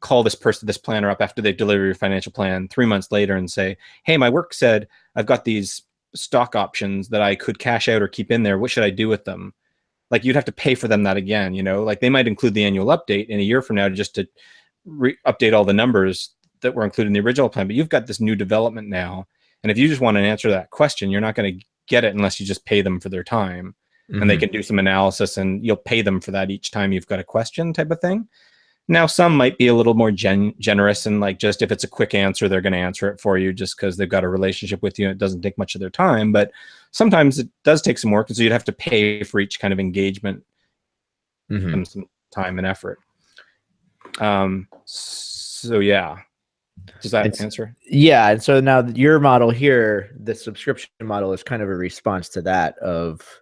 call this planner up after they deliver your financial plan 3 months later and say, hey, my work said I've got these stock options that I could cash out or keep in there. What should I do with them? Like, you'd have to pay for them that again, you know, like they might include the annual update in a year from now just to update all the numbers that were included in the original plan. But you've got this new development now. And if you just want to answer that question, you're not going to get it unless you just pay them for their time. And they can do some analysis, and you'll pay them for that each time you've got a question, type of thing. Now, some might be a little more generous, and like, just if it's a quick answer, they're going to answer it for you just because they've got a relationship with you and it doesn't take much of their time. But sometimes it does take some work, and so you'd have to pay for each kind of engagement, and some time and effort. So yeah, does that answer? Yeah. And so now your model here, the subscription model, is kind of a response to that. Of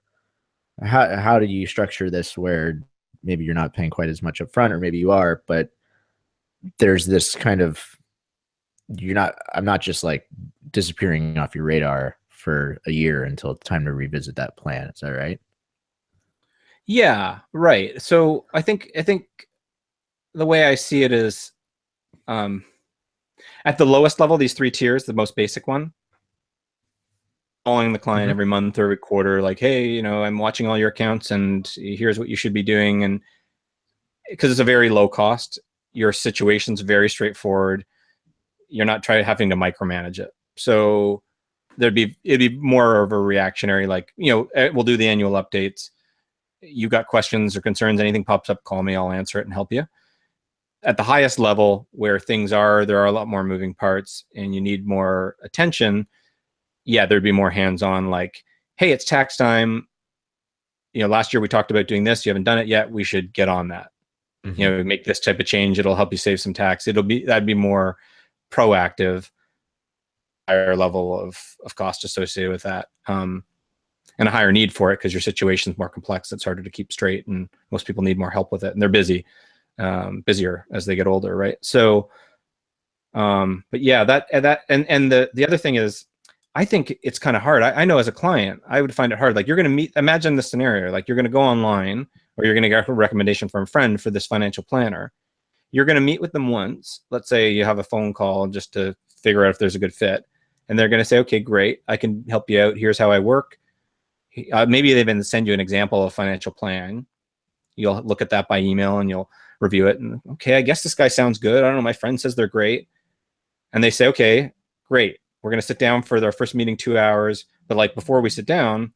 how do you structure this where maybe you're not paying quite as much up front, or maybe you are, but there's this kind of, I'm not just like disappearing off your radar for a year until it's time to revisit that plan. Is that right? Yeah, right. So I think the way I see it is, at the lowest level, these 3 tiers, the most basic one, calling the client every month or every quarter, like, hey, you know, I'm watching all your accounts and here's what you should be doing. And because it's a very low cost, your situation's very straightforward. You're not having to micromanage it. So it'd be more of a reactionary, like, you know, we'll do the annual updates. You got questions or concerns, anything pops up, call me, I'll answer it and help you. At the highest level, where there are a lot more moving parts and you need more attention, yeah, there'd be more hands-on, like, hey, it's tax time. You know, last year we talked about doing this. You haven't done it yet. We should get on that. You know, make this type of change. It'll help you save some tax. That'd be more proactive, higher level of cost associated with that, and a higher need for it because your situation's more complex. It's harder to keep straight, and most people need more help with it, and they're busier as they get older, right? So, but yeah, and the other thing is, I think it's kind of hard. I know as a client, I would find it hard. Like, you're going to imagine the scenario, like you're going to go online, or you're going to get a recommendation from a friend for this financial planner. You're going to meet with them once. Let's say you have a phone call just to figure out if there's a good fit. And they're going to say, okay, great, I can help you out. Here's how I work. Maybe they even send you an example of financial plan. You'll look at that by email and you'll review it. And okay, I guess this guy sounds good. I don't know, my friend says they're great. And they say, okay, great. We're going to sit down for our first meeting, 2 hours. But like, before we sit down,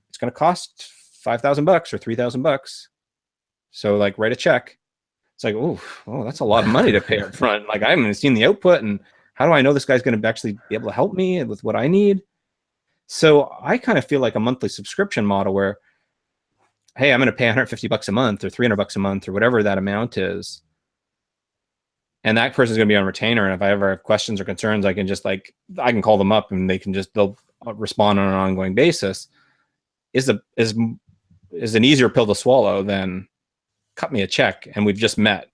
it's going to cost $5,000 or $3,000. So like, write a check. It's like, oh, that's a lot of money to pay up front. Like I haven't seen the output, and how do I know this guy's going to actually be able to help me with what I need? So I kind of feel like a monthly subscription model where, hey, I'm going to pay $150 a month or $300 a month or whatever that amount is. And that person's going to be on retainer. And if I ever have questions or concerns, I can just I can call them up and they'll respond on an ongoing basis. Is an easier pill to swallow than cut me a check and we've just met.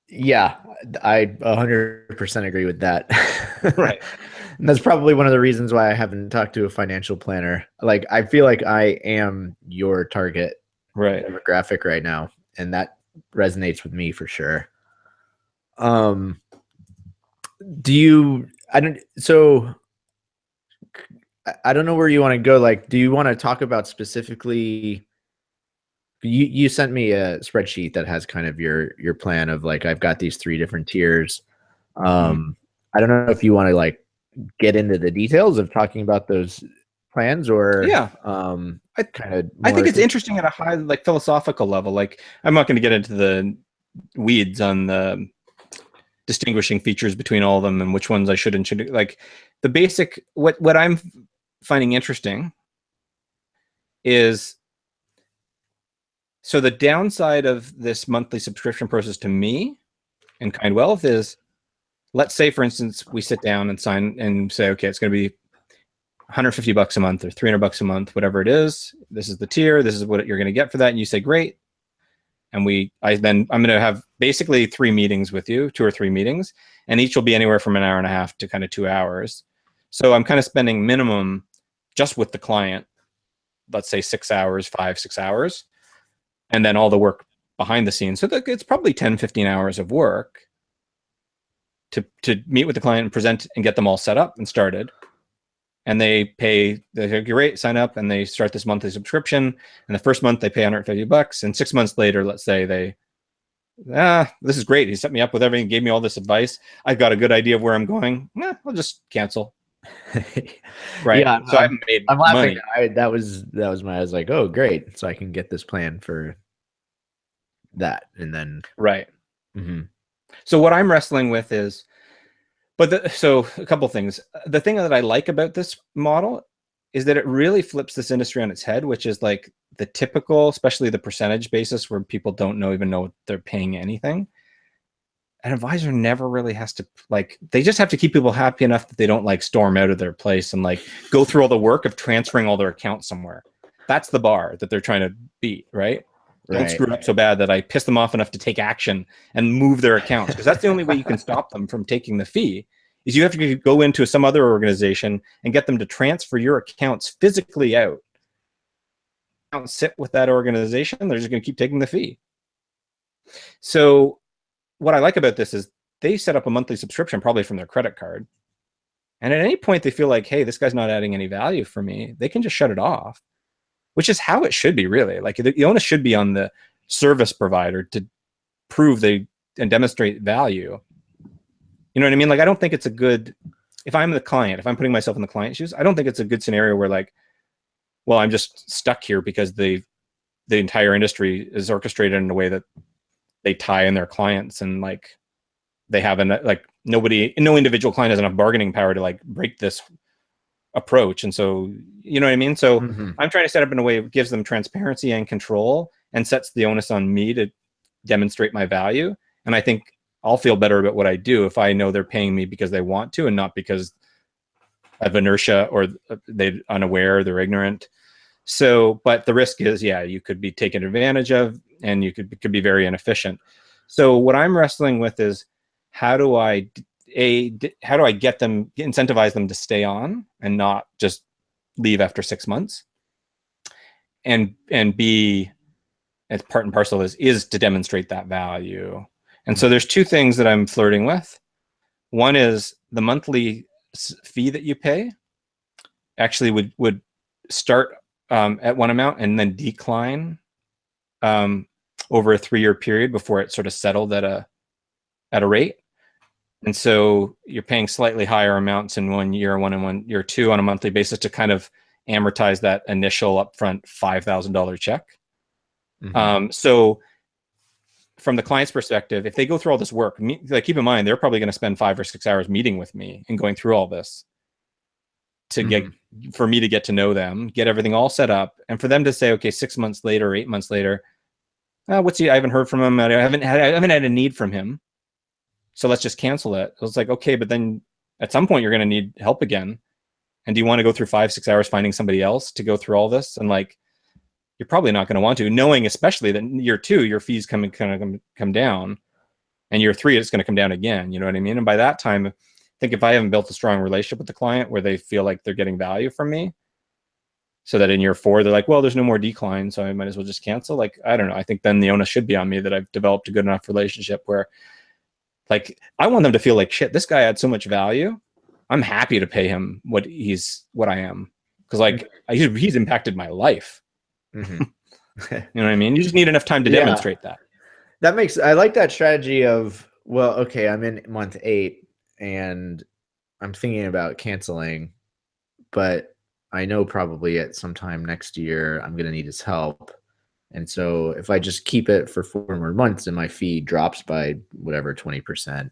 Yeah, I 100% agree with that. Right. And that's probably one of the reasons why I haven't talked to a financial planner. Like, I feel like I am your target demographic right now, and that resonates with me for sure. I don't know where you want to go. Like, do you want to talk about specifically? You sent me a spreadsheet that has kind of your plan of like, I've got these 3 different tiers. I don't know if you want to like get into the details of talking about those plans or I think it's interesting at a high like philosophical level. Like I'm not going to get into the weeds on the distinguishing features between all of them and which ones I should and should like the basic what I'm finding interesting is so the downside of this monthly subscription process to me and Kind Wealth is, let's say, for instance, we sit down and sign and say, okay, it's going to be $150 a month or $300 a month, whatever it is. This is the tier. This is what you're going to get for that. And you say, great. And I'm going to have basically 3 meetings with you, 2 or 3 meetings, and each will be anywhere from an hour and a half to kind of 2 hours. So I'm kind of spending minimum just with the client, let's say 6 hours, 5-6 hours. And then all the work behind the scenes. So it's probably 10, 15 hours of work to meet with the client and present and get them all set up and started. And they say, great, sign up, and they start this monthly subscription. And the first month they pay $150. And 6 months later, let's say this is great. He set me up with everything, gave me all this advice. I've got a good idea of where I'm going. I'll just cancel. Right. Yeah, so I'm laughing. That was I was like, oh, great. So I can get this plan for that. And then. Right. Mm-hmm. So what I'm wrestling with is, so a couple things. The thing that I like about this model is that it really flips this industry on its head, which is like the typical, especially the percentage basis where people don't even know they're paying anything. An advisor never really has to they just have to keep people happy enough that they don't like storm out of their place and like go through all the work of transferring all their accounts somewhere. That's the bar that they're trying to beat, right? Don't screw it up so bad that I piss them off enough to take action and move their accounts, because that's the only way you can stop them from taking the fee is you have to go into some other organization and get them to transfer your accounts physically out. Don't sit with that organization. They're just going to keep taking the fee. So what I like about this is they set up a monthly subscription probably from their credit card. And at any point they feel like, hey, this guy's not adding any value for me, they can just shut it off, which is how it should be, really. Like the onus should be on the service provider to prove and demonstrate value. You know what I mean? Like, I don't think it's a good, if I'm the client, if I'm putting myself in the client's shoes, I don't think it's a good scenario where like, well, I'm just stuck here because the entire industry is orchestrated in a way that they tie in their clients and like they have no individual client has enough bargaining power to like break this approach. And so, you know what I mean? So I'm trying to set up in a way that gives them transparency and control and sets the onus on me to demonstrate my value. And I think I'll feel better about what I do if I know they're paying me because they want to and not because of inertia or they're unaware, they're ignorant. So, but the risk is, you could be taken advantage of and you could be very inefficient. So what I'm wrestling with is how do I incentivize them to stay on and not just leave after 6 months, and B, as part and parcel is to demonstrate that value. And so there's 2 things that I'm flirting with. One is the monthly fee that you pay actually would start at one amount and then decline over a 3-year period before it sort of settled at a rate. And so you're paying slightly higher amounts in 1 year, 1 and 1 year 2 on a monthly basis to kind of amortize that initial upfront $5,000 check. So from the client's perspective, if they go through all this work, like keep in mind, they're probably going to spend 5 or 6 hours meeting with me and going through all this to get, for me to get to know them, get everything all set up. And for them to say, okay, 6 months later, 8 months later, I haven't heard from him. I haven't had a need from him. So let's just cancel it. It's like, okay, but then at some point you're going to need help again. And do you want to go through 5, 6 hours finding somebody else to go through all this? And like, you're probably not going to want to, knowing especially that year 2, your fees come down, and year 3, it's going to come down again. You know what I mean? And by that time, I think if I haven't built a strong relationship with the client where they feel like they're getting value from me, so that in year 4, they're like, well, there's no more decline, so I might as well just cancel. Like, I don't know. I think then the onus should be on me that I've developed a good enough relationship where, like, I want them to feel like, shit, this guy had so much value. I'm happy to pay him what I am. Because like, he's impacted my life. You know what I mean? You just need enough time to demonstrate that. I like that strategy of, well, okay, I'm in month 8 and I'm thinking about canceling, but I know probably at some time next year I'm going to need his help. And so if I just keep it for 4 more months and my fee drops by whatever, 20%,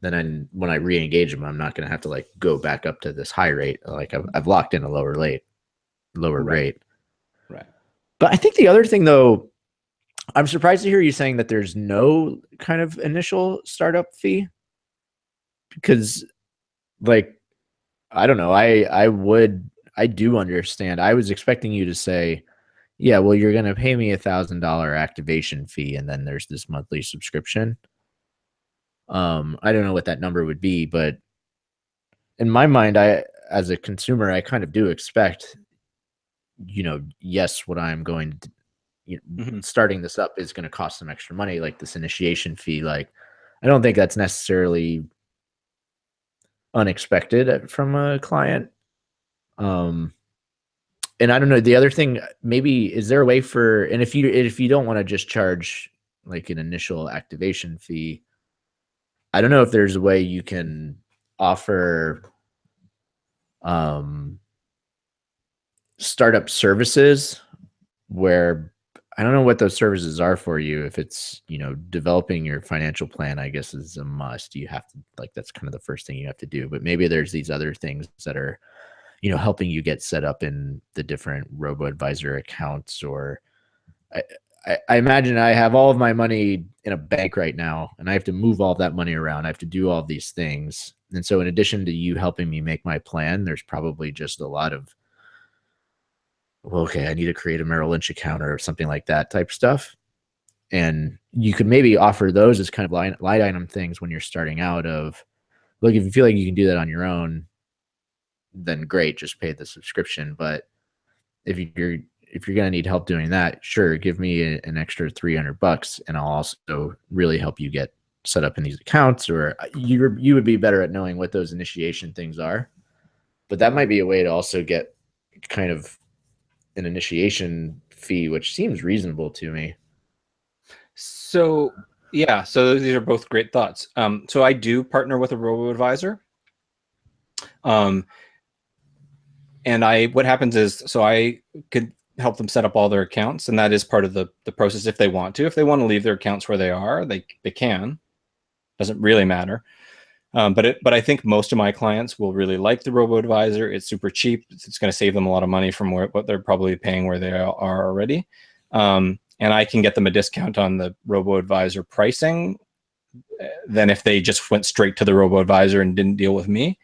then when I re-engage him, I'm not going to have to like go back up to this high rate. Like I've locked in a lower rate. Right. But I think the other thing though, I'm surprised to hear you saying that there's no kind of initial startup fee, because like, I don't know. I do understand. I was expecting you to say, yeah, well, you're going to pay me $1,000 activation fee, and then there's this monthly subscription. I don't know what that number would be, but in my mind, as a consumer, I kind of do expect, yes, what I'm going to, starting this up is going to cost some extra money, like this initiation fee. Like, I don't think that's necessarily unexpected from a client. And I don't know, the other thing, maybe, is there a way for, and if you don't want to just charge like an initial activation fee, I don't know if there's a way you can offer startup services where, I don't know what those services are for you. If it's, developing your financial plan, I guess is a must. You have to, like, that's kind of the first thing you have to do. But maybe there's these other things that are, helping you get set up in the different robo-advisor accounts. Or I imagine I have all of my money in a bank right now, and I have to move all of that money around. I have to do all of these things. And so in addition to you helping me make my plan, there's probably just a lot of, well, okay, I need to create a Merrill Lynch account or something like that type stuff. And you could maybe offer those as kind of line item things when you're starting out of, look, if you feel like you can do that on your own, then great, just pay the subscription. But if you're going to need help doing that, sure, give me an extra $300 and I'll also really help you get set up in these accounts. Or you would be better at knowing what those initiation things are. But that might be a way to also get kind of an initiation fee, which seems reasonable to me. So yeah, so these are both great thoughts. So I do partner with a robo-advisor. And what happens is, so I could help them set up all their accounts, and that is part of the process if they want to. If they want to leave their accounts where they are, they can. Doesn't really matter. But I think most of my clients will really like the robo-advisor. It's super cheap. It's going to save them a lot of money from what they're probably paying where they are already. And I can get them a discount on the robo-advisor pricing than if they just went straight to the robo-advisor and didn't deal with me,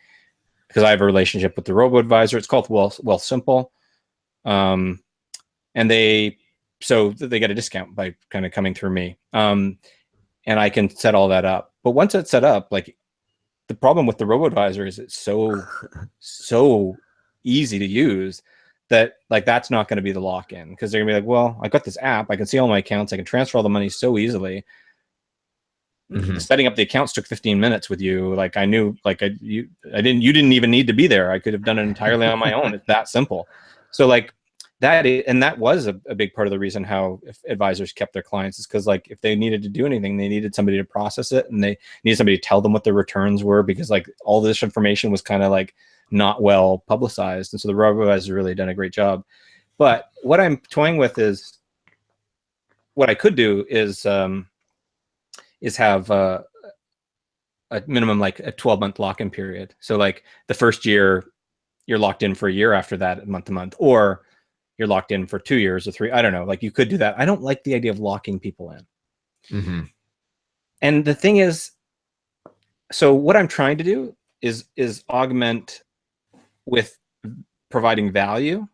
because I have a relationship with the robo-advisor. It's called Wealthsimple. And they get a discount by kind of coming through me. And I can set all that up. But once it's set up, like, the problem with the robo-advisor is it's so easy to use that, like, that's not going to be the lock-in, because they're gonna be like, well, I got this app, I can see all my accounts, I can transfer all the money so easily. Setting up the accounts took 15 minutes with you. Like, I knew, like, you didn't even need to be there. I could have done it entirely on my own. It's that simple. So like that was a big part of the reason how advisors kept their clients, is because, like, if they needed to do anything, they needed somebody to process it, and they needed somebody to tell them what their returns were, because, like, all this information was kind of like not well publicized. And so the robo-advisor really done a great job. But what I'm toying with is, what I could do is is have a minimum like a 12-month lock-in period. So like the first year you're locked in for a year, after that month to month, or you're locked in for 2 years or 3. I don't know. Like you could do that. I don't like the idea of locking people in. Mm-hmm. And the thing is, so what I'm trying to do is augment with providing value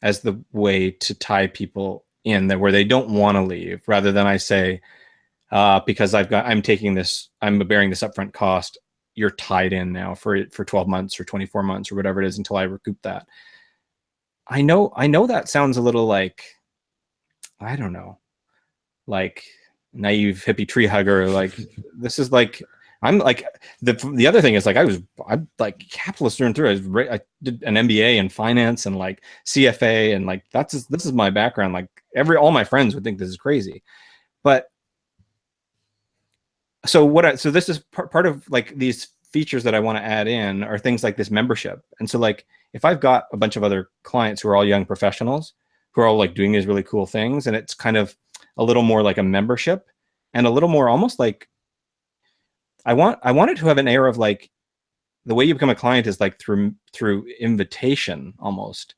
as the way to tie people in there where they don't want to leave, rather than I say, because I'm taking this, I'm bearing this upfront cost, you're tied in now for 12 months or 24 months or whatever it is until I recoup that. I know that sounds a little like, I don't know, like naive hippie tree hugger. Like this is like, I'm like, the other thing is like, I'm like capitalist through and through. I did an MBA in finance and like CFA, and like this is my background. Like all my friends would think this is crazy, but so this is part of like these features that I want to add in are things like this membership. And so like if I've got a bunch of other clients who are all young professionals who are all like doing these really cool things, and it's kind of a little more like a membership and a little more almost like I want it to have an air of like the way you become a client is like through invitation almost,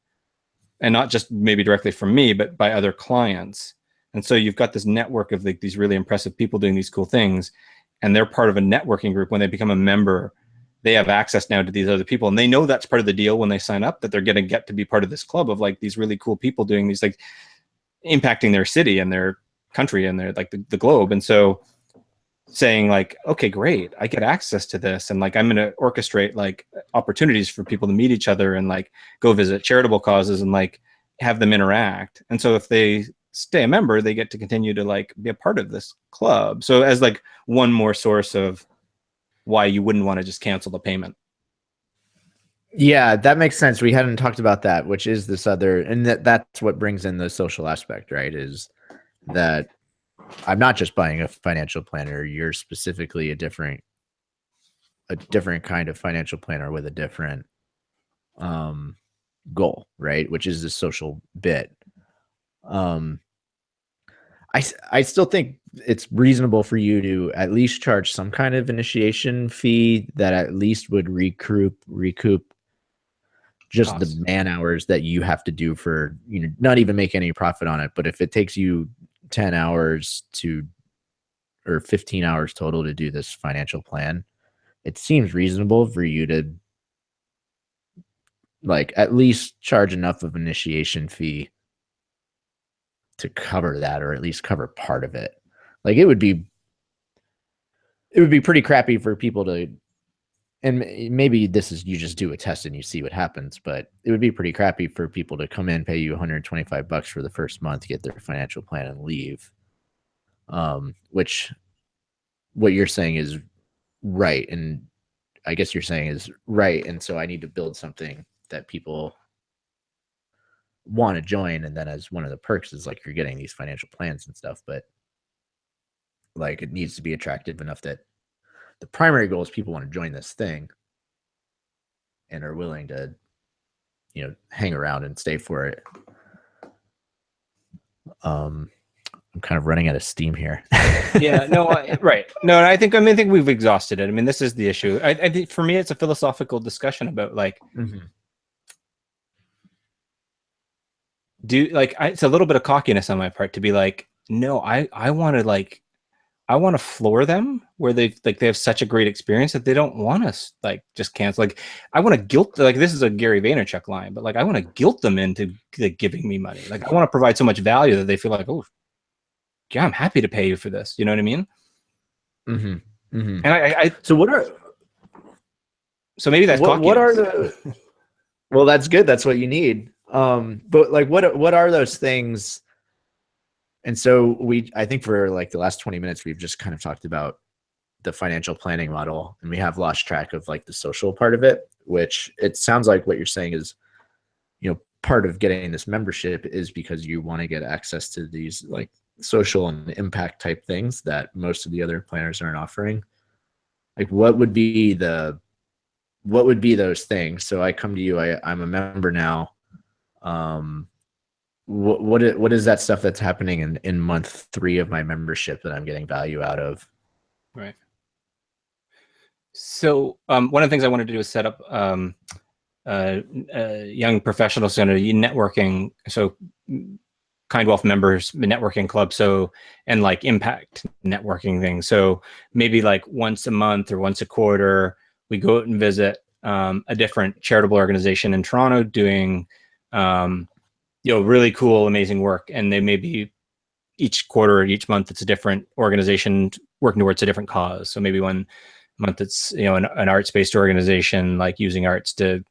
and not just maybe directly from me, but by other clients. And so you've got this network of like these really impressive people doing these cool things, and they're part of a networking group. When they become a member, they have access now to these other people, and they know that's part of the deal when they sign up, that they're going to get to be part of this club of like these really cool people doing these, like impacting their city and their country and their like the globe. And so saying like, okay, great, I get access to this, and like I'm going to orchestrate like opportunities for people to meet each other and like go visit charitable causes and like have them interact. And so if they stay a member, they get to continue to like be a part of this club. So as like one more source of why you wouldn't want to just cancel the payment. Yeah, that makes sense. We hadn't talked about that, which is this other, and that's what brings in the social aspect, right? Is that I'm not just buying a financial planner. You're specifically a different kind of financial planner with a different goal, right? Which is the social bit. I still think it's reasonable for you to at least charge some kind of initiation fee that at least would recoup just Costs. the man hours that you have to do for, not even make any profit on it. But if it takes you 10 hours or 15 hours total to do this financial plan, it seems reasonable for you to like at least charge enough of initiation fee to cover that, or at least cover part of it. Like it would be pretty crappy for people to, and maybe this is, you just do a test and you see what happens, but it would be pretty crappy for people to come in, pay you $125 for the first month, get their financial plan and leave. Which what you're saying is right. And I guess you're saying is right. And so I need to build something that people want to join, and then as one of the perks is like you're getting these financial plans and stuff, but like it needs to be attractive enough that the primary goal is people want to join this thing and are willing to hang around and stay for it. I'm kind of running out of steam here. Yeah, no, right. No, I think we've exhausted it. I mean, this is the issue. I think for me, it's a philosophical discussion about like, it's a little bit of cockiness on my part to be like, no, I want to floor them where they have such a great experience that they don't want us like just cancel. Like I want to guilt, like this is a Gary Vaynerchuk line, but like I want to guilt them into like giving me money. Like I want to provide so much value that they feel like, oh yeah, I'm happy to pay you for this. You know what I mean? Mm-hmm. Mm-hmm. And so maybe that's what are the, well, that's good. That's what you need. But like, what are those things? And so I think for like the last 20 minutes, we've just kind of talked about the financial planning model, and we have lost track of like the social part of it, which it sounds like what you're saying is, part of getting this membership is because you want to get access to these like social and impact type things that most of the other planners aren't offering. Like what would be those things? So I come to you, I'm a member now. What is that stuff that's happening in month 3 of my membership that I'm getting value out of? Right. So one of the things I wanted to do is set up young professionals in a networking, so Kind Wealth members networking club, so and like impact networking things. So maybe like once a month or once a quarter, we go out and visit a different charitable organization in Toronto doing really cool, amazing work, and they maybe each quarter or each month it's a different organization working towards a different cause. So maybe one month it's an arts-based organization like using arts to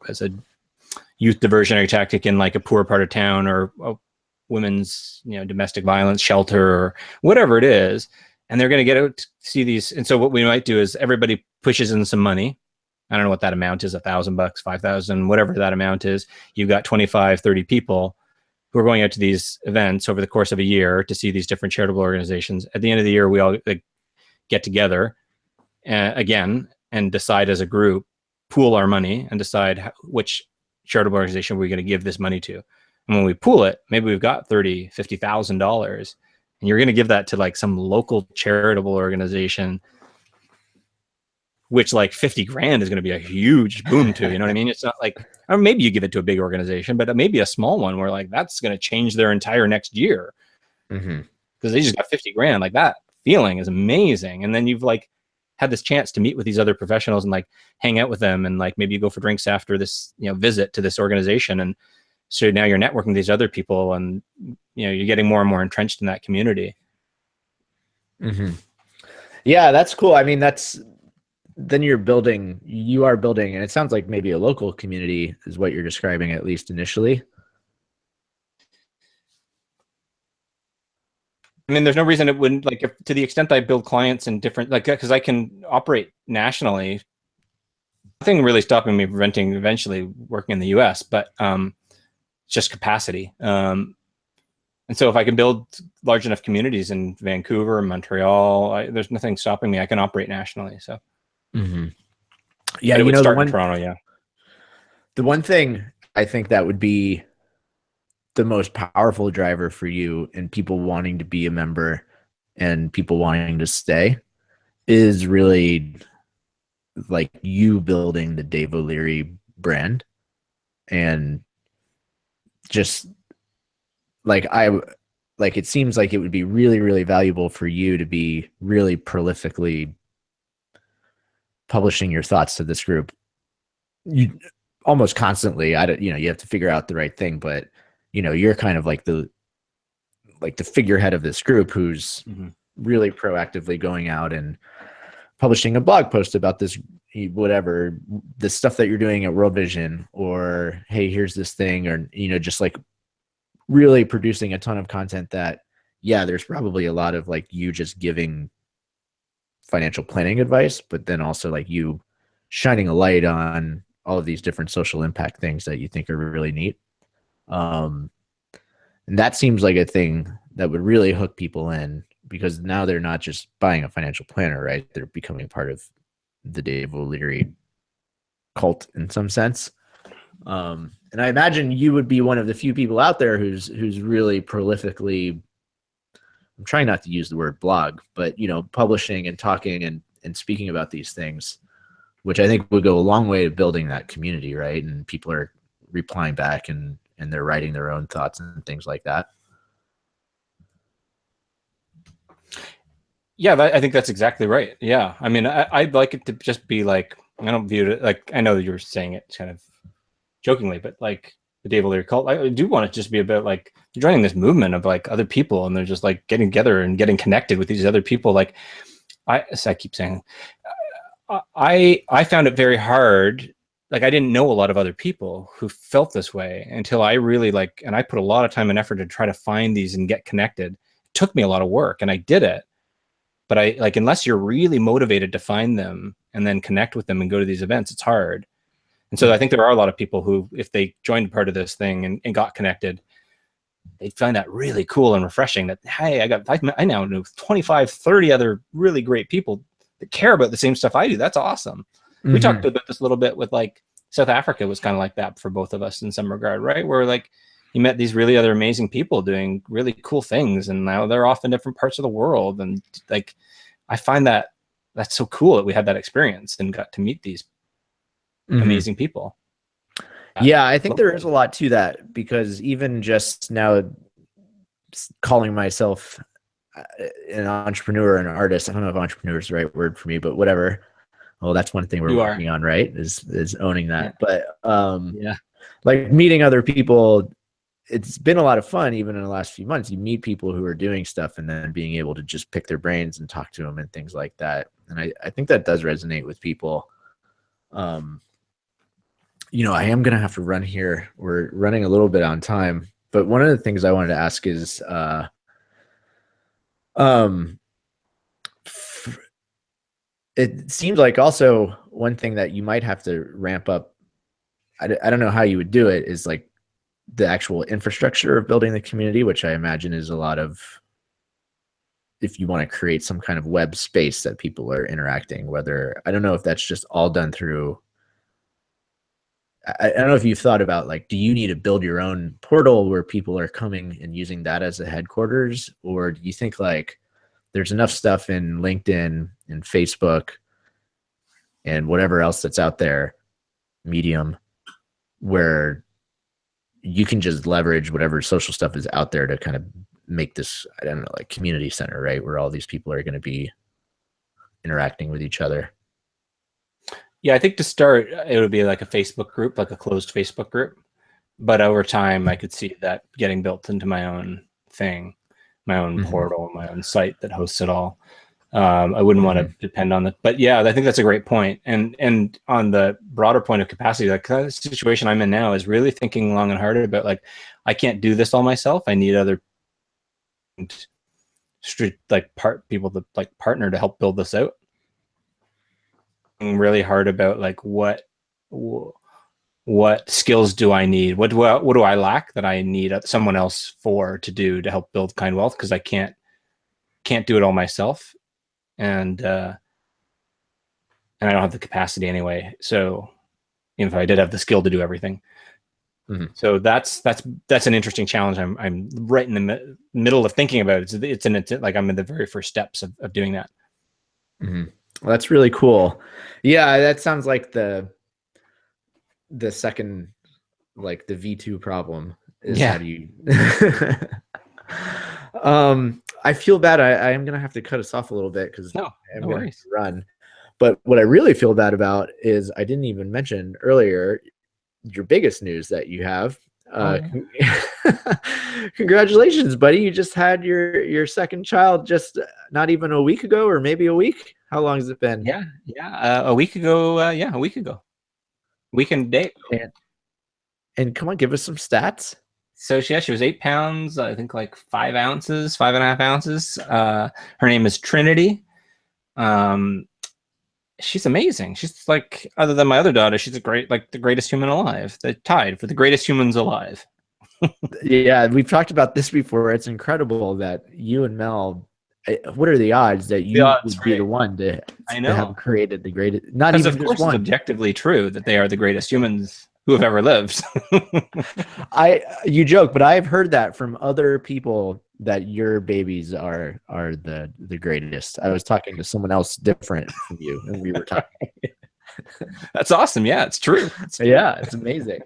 as a youth diversionary tactic in like a poor part of town, or a women's domestic violence shelter or whatever it is, and they're going to get out to see these. And so what we might do is everybody pushes in some money. I don't know what that amount is, $1,000, 5,000, whatever that amount is. You've got 25, 30 people who are going out to these events over the course of a year to see these different charitable organizations. At the end of the year, we all get together again and decide as a group, pool our money and decide which charitable organization we're going to give this money to. And when we pool it, maybe we've got $30,000, $50,000, and you're going to give that to like some local charitable organization, which like 50 grand is going to be a huge boom to, you know what I mean? It's not like, or maybe you give it to a big organization, but maybe a small one where like that's going to change their entire next year because they just got 50 grand. Like that feeling is amazing. And then you've like had this chance to meet with these other professionals and like hang out with them, and like maybe you go for drinks after this visit to this organization, and so now you're networking with these other people, and you're getting more and more entrenched in that community. Yeah, that's cool. I mean, then you are building, and it sounds like maybe a local community is what you're describing, at least initially. I mean, there's no reason it wouldn't, like, to the extent I build clients in different, like, because I can operate nationally. Nothing really stopping me preventing eventually working in the US, but just capacity. And so if I can build large enough communities in Vancouver, Montreal, there's nothing stopping me. I can operate nationally. So, yeah, it would start in Toronto. Yeah. The one thing I think that would be the most powerful driver for you and people wanting to be a member and people wanting to stay is really like you building the Dave O'Leary brand. And just like it seems like it would be really, really valuable for you to be really prolifically publishing your thoughts to this group. You almost constantly, you have to figure out the right thing, but you're kind of like the figurehead of this group who's really proactively going out and publishing a blog post about this, whatever, the stuff that you're doing at World Vision, or, hey, here's this thing, or, just like really producing a ton of content that, yeah, there's probably a lot of like you just giving financial planning advice, but then also like you shining a light on all of these different social impact things that you think are really neat. And that seems like a thing that would really hook people in, because now they're not just buying a financial planner, right? They're becoming part of the Dave O'Leary cult in some sense. And I imagine you would be one of the few people out there who's really prolifically, I'm trying not to use the word blog, but, publishing and talking and speaking about these things, which I think would go a long way to building that community, right? And people are replying back and they're writing their own thoughts and things like that. Yeah, I think that's exactly right. Yeah. I mean, I'd like it to just be like, I don't view it like, I know you were saying it kind of jokingly, but like the Dave O'Leary cult, I do want it to just be about like joining this movement of like other people, and they're just like getting together and getting connected with these other people. Like I keep saying, I found it very hard. Like I didn't know a lot of other people who felt this way until I really and I put a lot of time and effort to try to find these and get connected. It took me a lot of work, and I did it. But unless you're really motivated to find them and then connect with them and go to these events, it's hard. And so I think there are a lot of people who, if they joined part of this thing and got connected, they'd find that really cool and refreshing that, hey, I now know 25, 30 other really great people that care about the same stuff I do. That's awesome. We talked about this a little bit with like South Africa was kind of like that for both of us in some regard, right? Where like you met these really other amazing people doing really cool things, and now they're off in different parts of the world. And like I find that that's so cool that we had that experience and got to meet these amazing people. Yeah, I think there is a lot to that, because even just now calling myself an entrepreneur, an artist, I don't know if entrepreneur is the right word for me, but whatever. Well, that's one thing we're working on, right? Is owning that. Yeah. But like meeting other people, it's been a lot of fun. Even in the last few months, you meet people who are doing stuff, and then being able to just pick their brains and talk to them and things like that. And I think that does resonate with people. You know, I am going to have to run here. We're running a little bit on time, but one of the things I wanted to ask is, it seems like also one thing that you might have to ramp up. I don't know how you would do it, is like the actual infrastructure of building the community, which I imagine is a lot of, if you want to create some kind of web space that people are interacting, whether, I don't know if that's just all done through, I don't know if you've thought about, like, do you need to build your own portal where people are coming and using that as a headquarters? Or do you think like there's enough stuff in LinkedIn and Facebook and whatever else that's out there, Medium, where you can just leverage whatever social stuff is out there to kind of make this, I don't know, like community center, right? Where all these people are going to be interacting with each other. Yeah, I think to start, it would be like a Facebook group, like a closed Facebook group. But over time, I could see that getting built into my own thing, my own portal, my own site that hosts it all. I wouldn't want to depend on it. But yeah, I think that's a great point. And on the broader point of capacity, like the situation I'm in now is really thinking long and hard about, like, I can't do this all myself. I need other people to like partner to help build this out. Really hard about like what skills do I need? What do I lack that I need someone else to do to help build Kind Wealth? Because I can't do it all myself, and I don't have the capacity anyway. So if I did have the skill to do everything, so that's an interesting challenge. I'm right in the middle of thinking about it. It's like I'm in the very first steps of doing that. Well, that's really cool. Yeah, that sounds like the second, like the V2 problem is how do you I feel bad. I am gonna have to cut us off a little bit because no worries. To run. But what I really feel bad about is I didn't even mention earlier your biggest news that you have. Congratulations, buddy. You just had your second child just not even a week ago, or maybe a week. How long has it been? A week ago. A week ago. Week and day. And come on, give us some stats. So she was 8 pounds, I think like 5 ounces, 5.5 ounces. Her name is Trinity. She's amazing. She's like, other than my other daughter, she's the greatest human alive. They're tied for the greatest humans alive. Yeah, we've talked about this before. It's incredible that you and Mel, what are the odds that you would be the one to have created the greatest? Not even of course, it's objectively true that they are the greatest humans who have ever lived. You joke, but I've heard that from other people that your babies are the greatest. I was talking to someone else different from you, and we were talking. That's awesome. Yeah, it's true. Yeah, it's amazing.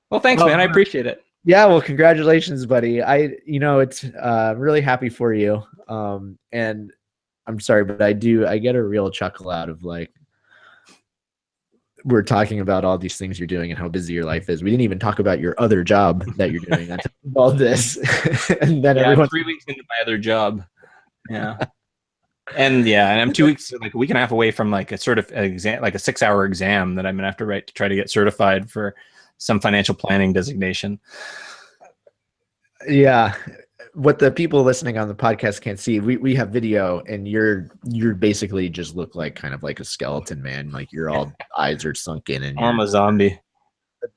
Well, thanks, man. I appreciate it. Yeah, well, congratulations, buddy. It's really happy for you. And I'm sorry, but I get a real chuckle out of like, we're talking about all these things you're doing and how busy your life is. We didn't even talk about your other job that you're doing until all this. And then I'm 3 weeks into my other job. Yeah. And I'm 2 weeks, like a week and a half away from like a sort of exam, like a 6-hour exam that I'm gonna have to write to try to get certified for some financial planning designation. Yeah. What the people listening on the podcast can't see, we have video, and you're basically just look like kind of like a skeleton, man. Like your all eyes are sunken and I'm a zombie,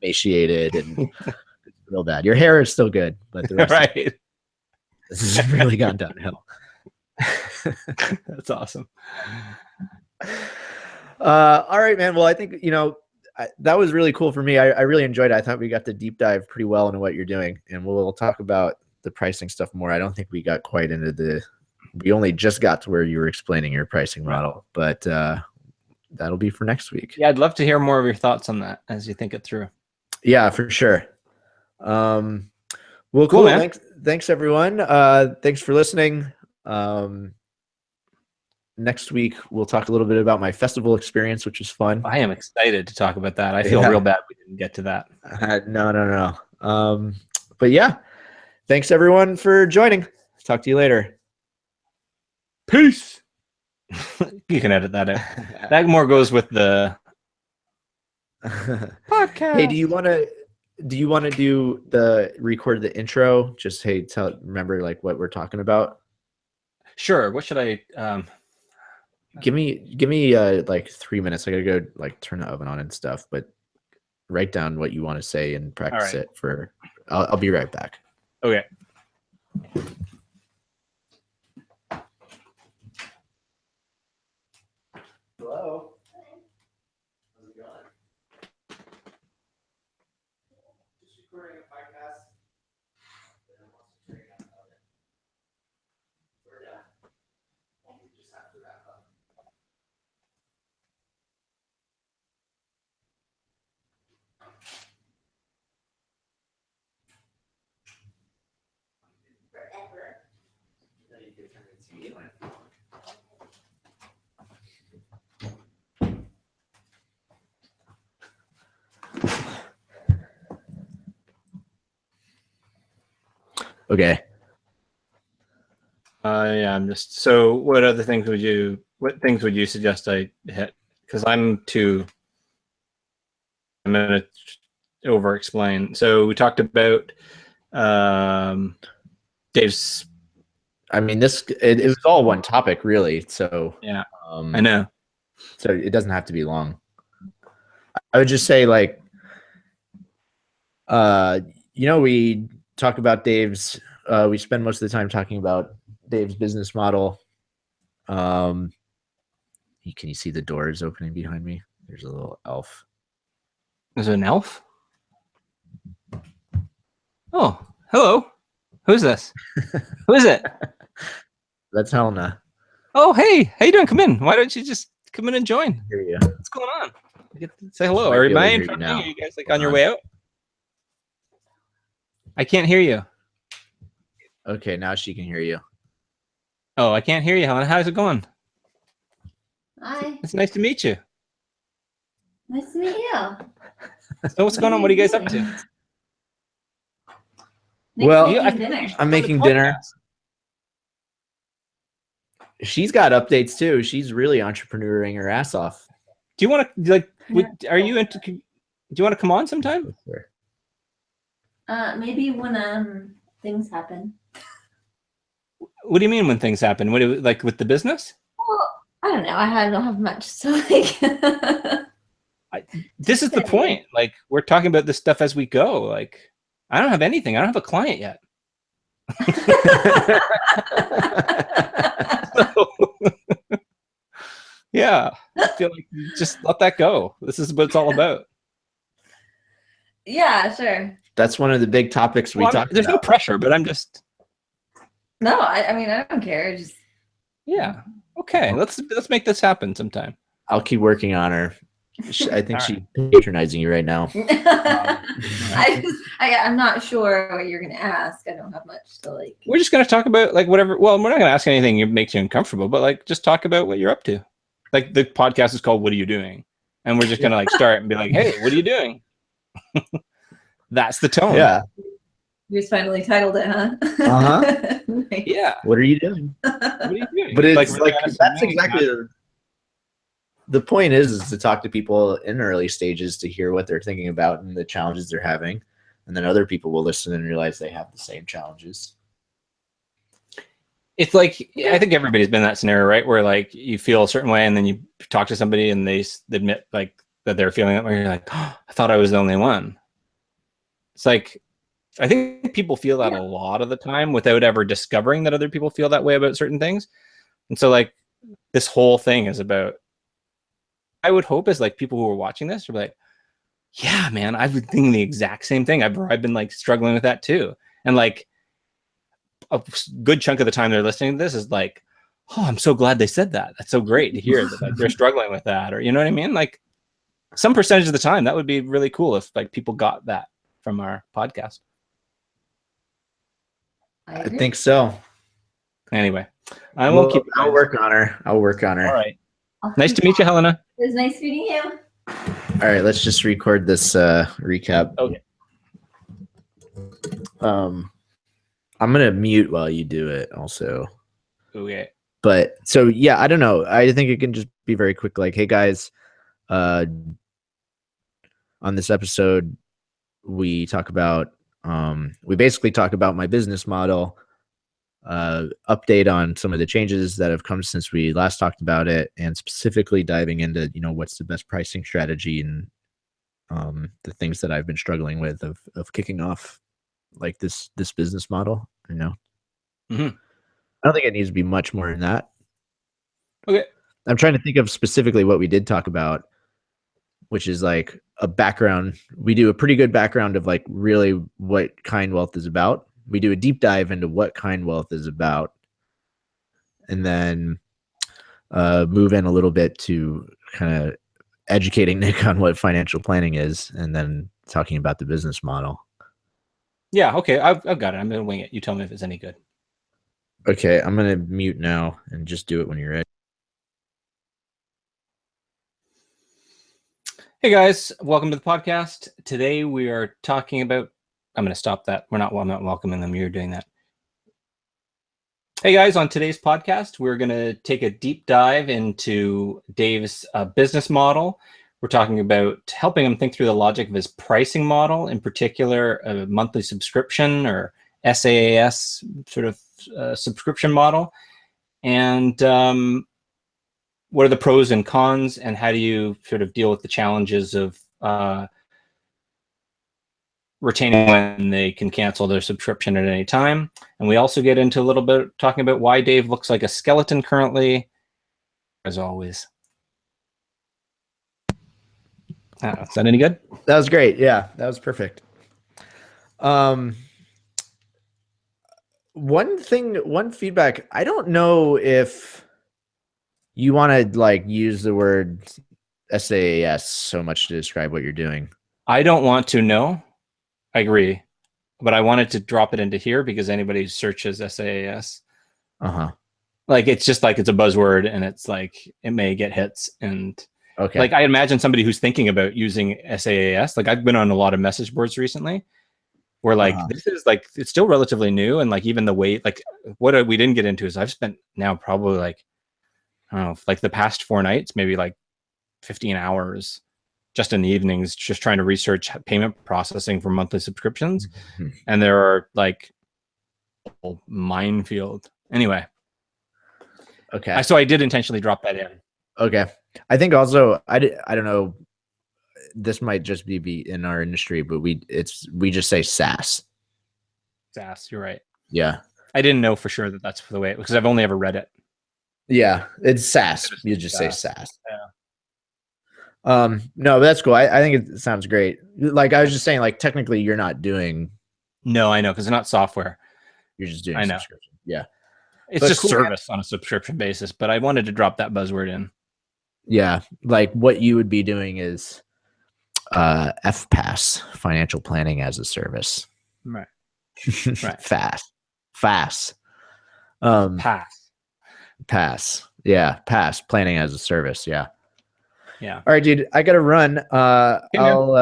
emaciated, and it's real bad. Your hair is still good, but the rest right. This has really gone downhill. That's awesome. All right, man. Well, I think, that was really cool for me. I really enjoyed it. I thought we got to deep dive pretty well into what you're doing, and we'll talk about the pricing stuff more. I don't think we got quite into we only just got to where you were explaining your pricing model, but that'll be for next week. Yeah, I'd love to hear more of your thoughts on that as you think it through. Yeah, for sure. Well, Cool, cool. man. Thanks everyone. Thanks for listening. Next week we'll talk a little bit about my festival experience, which was fun. I am excited to talk about that. I feel real bad we didn't get to that. No. But yeah, thanks everyone for joining. Talk to you later. Peace. You can edit that out. That more goes with the podcast. Hey, do you want to record the intro? Just remember like what we're talking about. Sure. What should I Give me like 3 minutes. I gotta go like turn the oven on and stuff, but write down what you want to say and practice it for. I'll be right back. Okay. Hello. How's it going? Just recording a podcast. We're done. We just have to wrap up. Forever. Then you can turn the TV on. Okay. Yeah, I'm just so what things would you suggest I hit? Because I'm gonna over explain. So we talked about Dave's. I mean, it was all one topic, really. So Yeah, I know. So it doesn't have to be long. I would just say, like, we talk about Dave's. We spend most of the time talking about Dave's business model. Can you see the doors opening behind me? There's a little elf. Is it an elf? Oh, hello. Who's this? Who is it? That's Helena. Oh, hey, how you doing? Come in. Why don't you just come in and join? Hear you. What's going on? Say hello. Might Are be able to am I hear in you front now. of you? You guys like Hold on your on. way out? I can't hear you. Okay, now she can hear you. Oh, I can't hear you, Helen. How's it going? Hi, It's nice to meet you. nice to meet you. So what's going on? What are you guys up to? Nick's Well, making dinner. I'm making dinner. She's got updates too. She's really entrepreneuring her ass off. Do you want to are you into? Do you want to come on sometime? Maybe when things happen. What do you mean when things happen? What like with the business? Well, I don't know. I don't have much, so like. This is the point. Like we're talking about this stuff as we go. Like I don't have anything. I don't have a client yet. So, yeah, I feel like just let that go. This is what it's all about. Yeah, sure. That's one of the big topics we talked There's no about. pressure, but I'm just No, I mean I don't care. Just yeah. Okay, let's make this happen sometime. I'll keep working on her. I think All she's patronizing you right now. I'm not sure what you're gonna ask. I don't have much to like. We're just gonna talk about like whatever. Well, we're not gonna ask anything that makes you uncomfortable, but like just talk about what you're up to. Like the podcast is called "What Are You Doing," and we're just gonna like start and be like, "Hey, what are you doing?" That's the tone. Yeah. You just finally titled it, huh? Uh-huh. Nice. Yeah. What are you doing? What are you doing? But it's really like honest that's and amazing. exactly the point is to talk to people in early stages to hear what they're thinking about and the challenges they're having. And then other people will listen and realize they have the same challenges. It's like I think everybody's been in that scenario, right? Where like you feel a certain way, and then you talk to somebody, and they admit like that they're feeling that way. You're like, oh, I thought I was the only one. It's like I think people feel that a lot of the time without ever discovering that other people feel that way about certain things. And so like this whole thing is about. I would hope is like people who are watching this are like, yeah, man, I've been thinking the exact same thing. I've been like struggling with that too. And like a good chunk of the time they're listening to this is like, oh, I'm so glad they said that. That's so great to hear that like, they're struggling with that, or you know what I mean? Like some percentage of the time, that would be really cool if like people got that from our podcast. I I agree. think so. Anyway, I won't keep. I'll work on her. I'll work on her. All right. Nice to meet you, Helena. It was nice meeting you. All right, let's just record this recap. Okay. I'm gonna mute while you do it also. Okay. But so yeah, I don't know. I think it can just be very quick, like, hey guys, on this episode, we talk about we basically talk about my business model, update on some of the changes that have come since we last talked about it, and specifically diving into, you know, what's the best pricing strategy and the things that I've been struggling with of kicking off like this business model, you know. Mhm. I don't think it needs to be much more than that. Okay. I'm trying to think of specifically what we did talk about, which is like a background. We do a pretty good background of like really what Kind Wealth is about. We do a deep dive into what Kind Wealth is about, and then move in a little bit to kind of educating Nick on what financial planning is, and then talking about the business model. Yeah. Okay. I've got it. I'm gonna wing it. You tell me if it's any good. Okay, I'm gonna mute now and just do it when you're ready. Hey guys, welcome to the podcast. Today we are talking about. I'm gonna stop that. I'm not welcoming them. You're doing that. Hey guys, on today's podcast, we're gonna take a deep dive into Dave's business model. We're talking about helping him think through the logic of his pricing model, in particular, a monthly subscription or SaaS sort of subscription model, and what are the pros and cons, and how do you sort of deal with the challenges of retaining when they can cancel their subscription at any time. And we also get into a little bit talking about why Dave looks like a skeleton currently, as always. Is that any good? That was great. Yeah, that was perfect. One feedback. I don't know if you want to like use the word SaaS so much to describe what you're doing. I don't want to know. I agree. But I wanted to drop it into here because anybody who searches SaaS, like it's just like it's a buzzword and it's like it may get hits. And Okay. like I imagine somebody who's thinking about using SaaS, like I've been on a lot of message boards recently where like this is like it's still relatively new, and like even the way like what we didn't get into is I've spent now probably like I don't know, like the past 4 nights, maybe like 15 hours just in the evenings, just trying to research payment processing for monthly subscriptions. And there are like a minefield. Anyway. Okay. So I did intentionally drop that in. Okay. I think also, I don't know, this might just be in our industry, but we just say SaaS. SaaS, you're right. Yeah. I didn't know for sure that that's the way, because I've only ever read it. Yeah. It's SaaS. You just say SaaS. Yeah. No, but that's cool. I think it sounds great. Like I was just saying, like technically you're not doing. No, I know, because it's not software. You're just doing subscription. Yeah. It's but just cool, service on a subscription basis, but I wanted to drop that buzzword in. Yeah. Like what you would be doing is FPaaS, financial planning as a service. Right. Right. Fast. Pass. Yeah. Pass, planning as a service. Yeah. Yeah. All right, dude. I gotta run. I'll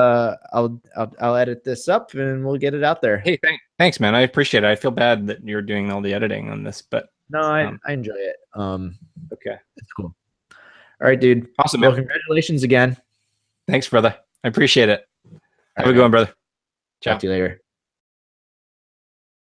edit this up and we'll get it out there. Hey, thanks, man. I appreciate it. I feel bad that you're doing all the editing on this, but no, I enjoy it. Okay, it's cool. All right, dude. Awesome, well, man. congratulations again. Thanks, brother. I appreciate it. Have All a good one, brother. Ciao. Talk to you later.